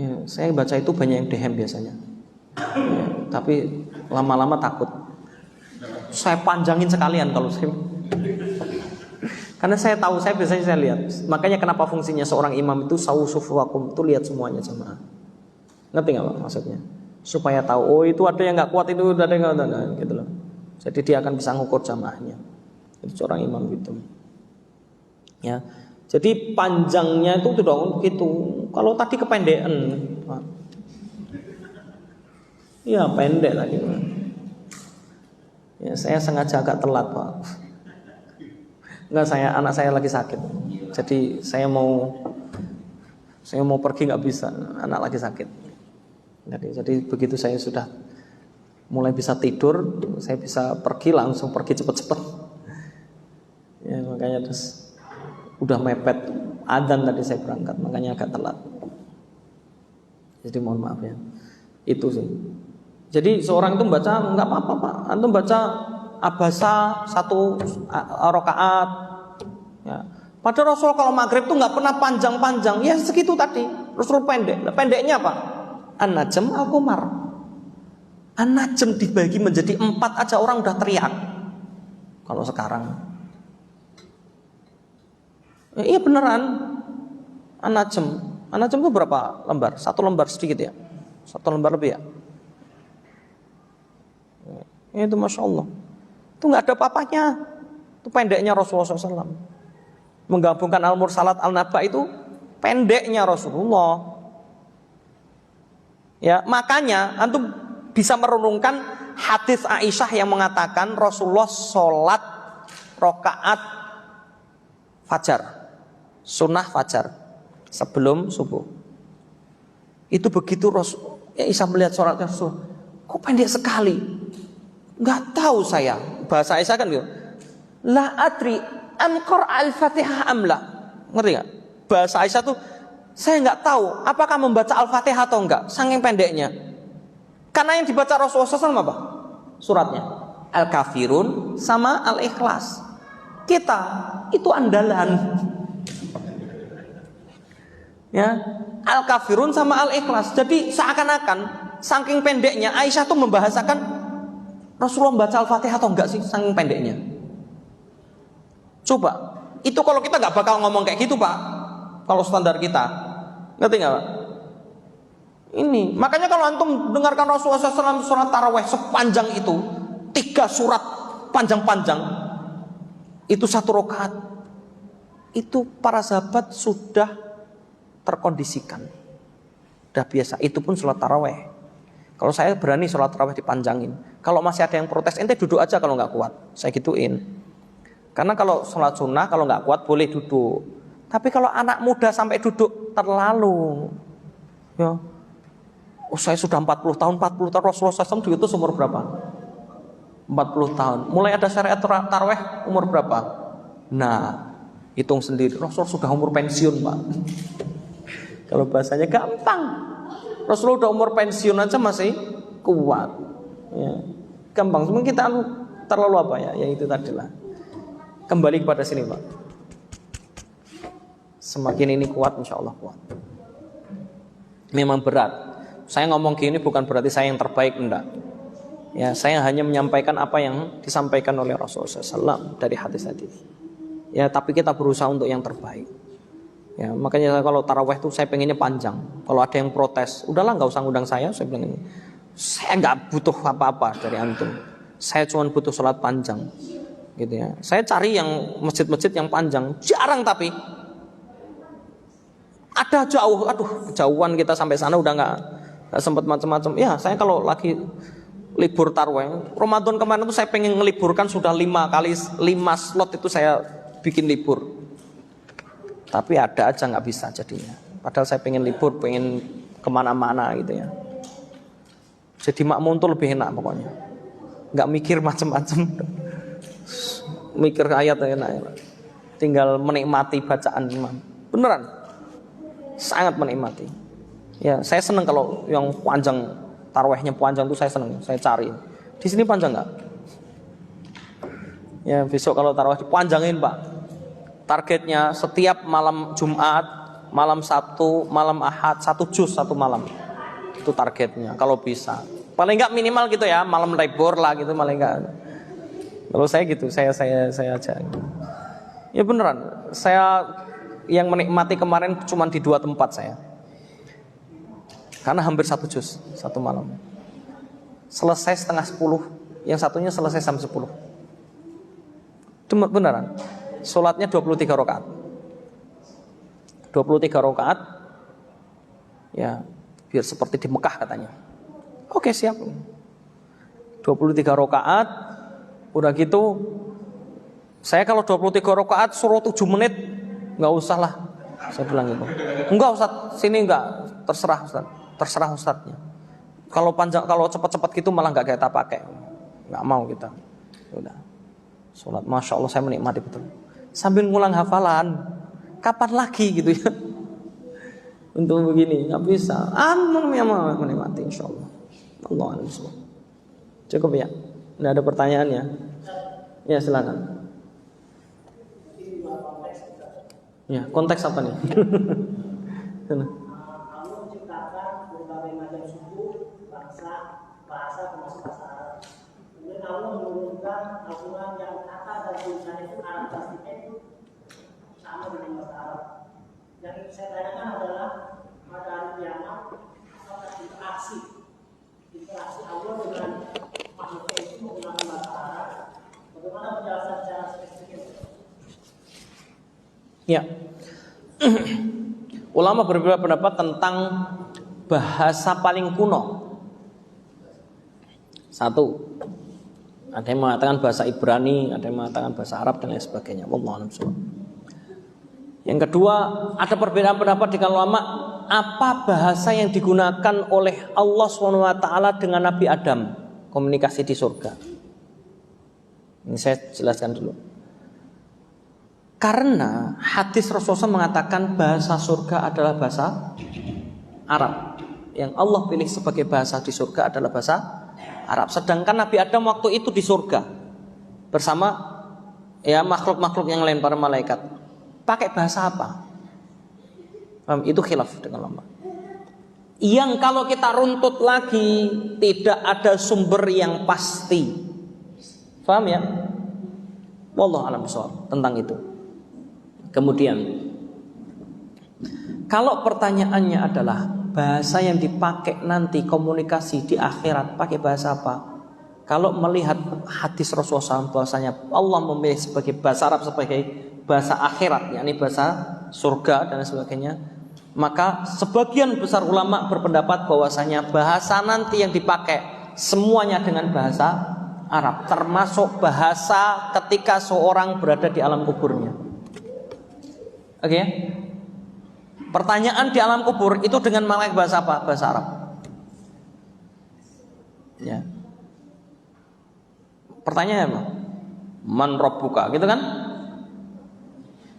Ya, saya baca itu banyak yang dehem biasanya. Ya, tapi lama-lama takut. Saya panjangin sekalian kalau saya. Karena saya tahu, saya biasanya saya lihat. Makanya kenapa fungsinya seorang imam itu sawu sufuwakum, itu lihat semuanya jemaah. Ngerti nggak Pak maksudnya? Supaya tahu, oh itu ada yang nggak kuat, itu ada yang nggak, gitu loh. Jadi dia akan bisa ngukur jamaahnya. Itu seorang imam gitu. Ya. Jadi panjangnya itu tidak gitu. Kalau tadi kependekan, Pak. Iya pendek tadi. Ya, saya sengaja agak telat Pak. Enggak, anak saya lagi sakit. Jadi saya mau pergi nggak bisa, anak lagi sakit. Jadi begitu saya sudah mulai bisa tidur, saya bisa pergi, langsung pergi cepet-cepet. Ya makanya terus udah mepet adzan tadi saya berangkat, makanya agak telat. Jadi mohon maaf ya. Itu sih. Jadi seorang itu baca nggak apa-apa Pak. Antum baca abasa 1 rakaat. Ya. Padahal Rasul kalau maghrib tuh nggak pernah panjang-panjang. Ya segitu tadi. Rasul pendek. Pendeknya apa? An-Najm Al-Qamar. An-Najm dibagi menjadi 4 aja orang udah teriak. Kalau sekarang. Ya, iya beneran. An-Najm. An-Najm itu berapa lembar? 1 lembar sedikit ya. 1 lembar lebih ya. Itu Masya Allah. Itu gak ada apa-apanya. Itu pendeknya Rasulullah SAW. Menggabungkan Al-Mursalat Al-Naba itu pendeknya Rasulullah. Ya, makanya antum bisa merenungkan hadis Aisyah yang mengatakan Rasulullah sholat rakaat fajar, sunnah fajar sebelum subuh. Itu begitu Aisyah melihat sholatnya Rasul, kok pendek sekali. Nggak tahu saya, bahasa Aisyah kan gitu. La adri amqar al-Fatihah amla. Ngerti nggak? Bahasa Aisyah tuh saya nggak tahu apakah membaca Al-Fatihah atau enggak, saking pendeknya. Karena yang dibaca Rasulullah SAW apa? Suratnya Al-Kafirun sama Al-Ikhlas. Kita itu andalan. Ya, Al-Kafirun sama Al-Ikhlas. Jadi seakan-akan saking pendeknya Aisyah tuh membahasakan Rasulullah membaca Al-Fatihah atau enggak sih, saking pendeknya. Coba, itu kalau kita nggak bakal ngomong kayak gitu Pak. Kalau standar kita, ngerti nggak Pak? Ini, makanya kalau antum dengarkan Rasulullah SAW surat taraweh sepanjang itu, 3 surat panjang-panjang, itu 1 rakaat, itu para sahabat sudah terkondisikan, udah biasa. Itu pun surat taraweh. Kalau saya berani sholat tarawih dipanjangin. Kalau masih ada yang protes, ente duduk aja kalau nggak kuat. Saya gituin. Karena kalau sholat sunnah kalau nggak kuat boleh duduk. Tapi kalau anak muda sampai duduk terlalu. Ya. Oh saya sudah 40 tahun Rasulullah SAW diutus umur berapa? 40 tahun. Mulai ada syariat tarawih umur berapa? Nah, hitung sendiri. Rasul sudah umur pensiun Pak. Kalau bahasanya gampang. Rasulullah udah umur pensiun aja masih kuat. Ya. Gampang. Cuma kita terlalu apa ya? Ya itu tadilah. Kembali kepada sini Pak. Semakin ini kuat, insya Allah kuat. Memang berat. Saya ngomong gini bukan berarti saya yang terbaik, enggak. Ya, saya hanya menyampaikan apa yang disampaikan oleh Rasulullah SAW dari hadis-hadis. Ya, tapi kita berusaha untuk yang terbaik. Ya, makanya kalau taraweh itu saya pengennya panjang. Kalau ada yang protes, udahlah nggak usah ngundang saya bilang ini. Saya nggak butuh apa-apa dari antum. Saya cuma butuh sholat panjang, gitu ya. Saya cari yang masjid-masjid yang panjang, jarang tapi ada jauh. Aduh, kejauhan kita sampai sana udah nggak sempat macam-macam. Ya, saya kalau lagi libur taraweh, Ramadan kemarin tuh saya pengen ngeliburkan sudah 5 slot itu saya bikin libur. Tapi ada aja nggak bisa jadinya. Padahal saya pengen libur, pengen kemana-mana gitu ya. Jadi makmum tuh lebih enak pokoknya. Nggak mikir macam-macam. Mikir ayat enak. Tinggal menikmati bacaan imam. Beneran. Sangat menikmati. Ya, saya seneng kalau yang panjang, tarawehnya panjang tuh saya seneng. Saya cari. Di sini panjang nggak? Ya besok kalau taraweh dipanjangin Pak. Targetnya setiap malam Jumat, malam Sabtu, malam Ahad 1 juz 1 malam. Itu targetnya kalau bisa. Paling enggak minimal gitu ya, malam libur lah gitu paling enggak. Kalau saya gitu, saya aja. Ya beneran, saya yang menikmati kemarin cuma di 2 tempat saya. Karena hampir 1 juz satu malam. Selesai setengah 10, yang satunya selesai jam 10. Cuma beneran. Sholatnya 23 rakaat. 23 rakaat. Ya, biar seperti di Mekah katanya. Oke, siap. 23 rakaat. Udah gitu, saya kalau 23 rakaat suruh 7 menit, enggak usah lah. Saya bilang gitu. Enggak Ustaz, sini enggak, terserah Ustaz. Terserah Ustaznya. Kalau panjang, kalau cepat-cepat gitu malah enggak kita pakai. Enggak mau kita. Udah. Sholat, Masya Allah saya menikmati betul. Sambil ngulang hafalan. Kapan lagi gitu ya. Untuk begini, nggak bisa. Menikmati insya Allah. Allah SWT. Cukup ya? Nggak ada pertanyaannya? Ya silakan. Ya, konteks apa nih? Allah menciptakan berbagai macam suku, bangsa, bahasa termasuk bahasa Arab. Kemudian Allah menurunkan Al-Quran yang kata dan tulisannya itu Arab plastiknya itu sama dengan bahasa Arab. Yang saya tanyakan adalah pada hari kiamat apakah interaksi Allah dengan makhluknya itu menggunakan bahasa Arab? Bagaimana penjelasan secara spesifik? Ya. Ulama berbeda pendapat tentang bahasa paling kuno. Satu, ada yang mengatakan bahasa Ibrani, ada yang mengatakan bahasa Arab dan lain sebagainya. Wallahu a'lam bishawab. Yang kedua, ada perbedaan pendapat di kalangan ulama apa bahasa yang digunakan oleh Allah SWT dengan Nabi Adam komunikasi di surga. Ini saya jelaskan dulu. Karena hadis Rasulullah mengatakan bahasa surga adalah bahasa Arab. Yang Allah pilih sebagai bahasa di surga adalah bahasa Arab. Sedangkan Nabi Adam waktu itu di surga bersama ya makhluk-makhluk yang lain, para malaikat. Pakai bahasa apa? Itu khilaf dengan ulama. Yang kalau kita runtut lagi tidak ada sumber yang pasti. Paham ya? Wallahu a'lam bishawab tentang itu. Kemudian, kalau pertanyaannya adalah bahasa yang dipakai nanti komunikasi di akhirat pakai bahasa apa? Kalau melihat hadis Rasulullah SAW bahwasanya Allah memilih sebagai bahasa Arab sebagai bahasa akhirat, yakni bahasa surga dan sebagainya, maka sebagian besar ulama berpendapat bahwasanya bahasa nanti yang dipakai semuanya dengan bahasa Arab, termasuk bahasa ketika seorang berada di alam kuburnya. Oke, pertanyaan di alam kubur itu dengan memakai bahasa apa? Bahasa Arab. Ya. Pertanyaannya apa? Man rabbuka, gitu kan?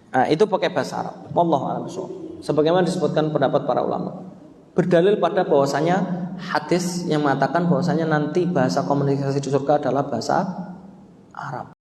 Nah, itu pakai bahasa Arab. Wallahu a'lam bishawab. Sebagaimana disebutkan pendapat para ulama. Berdalil pada bahwasanya hadis yang mengatakan bahwasanya nanti bahasa komunikasi di surga adalah bahasa Arab.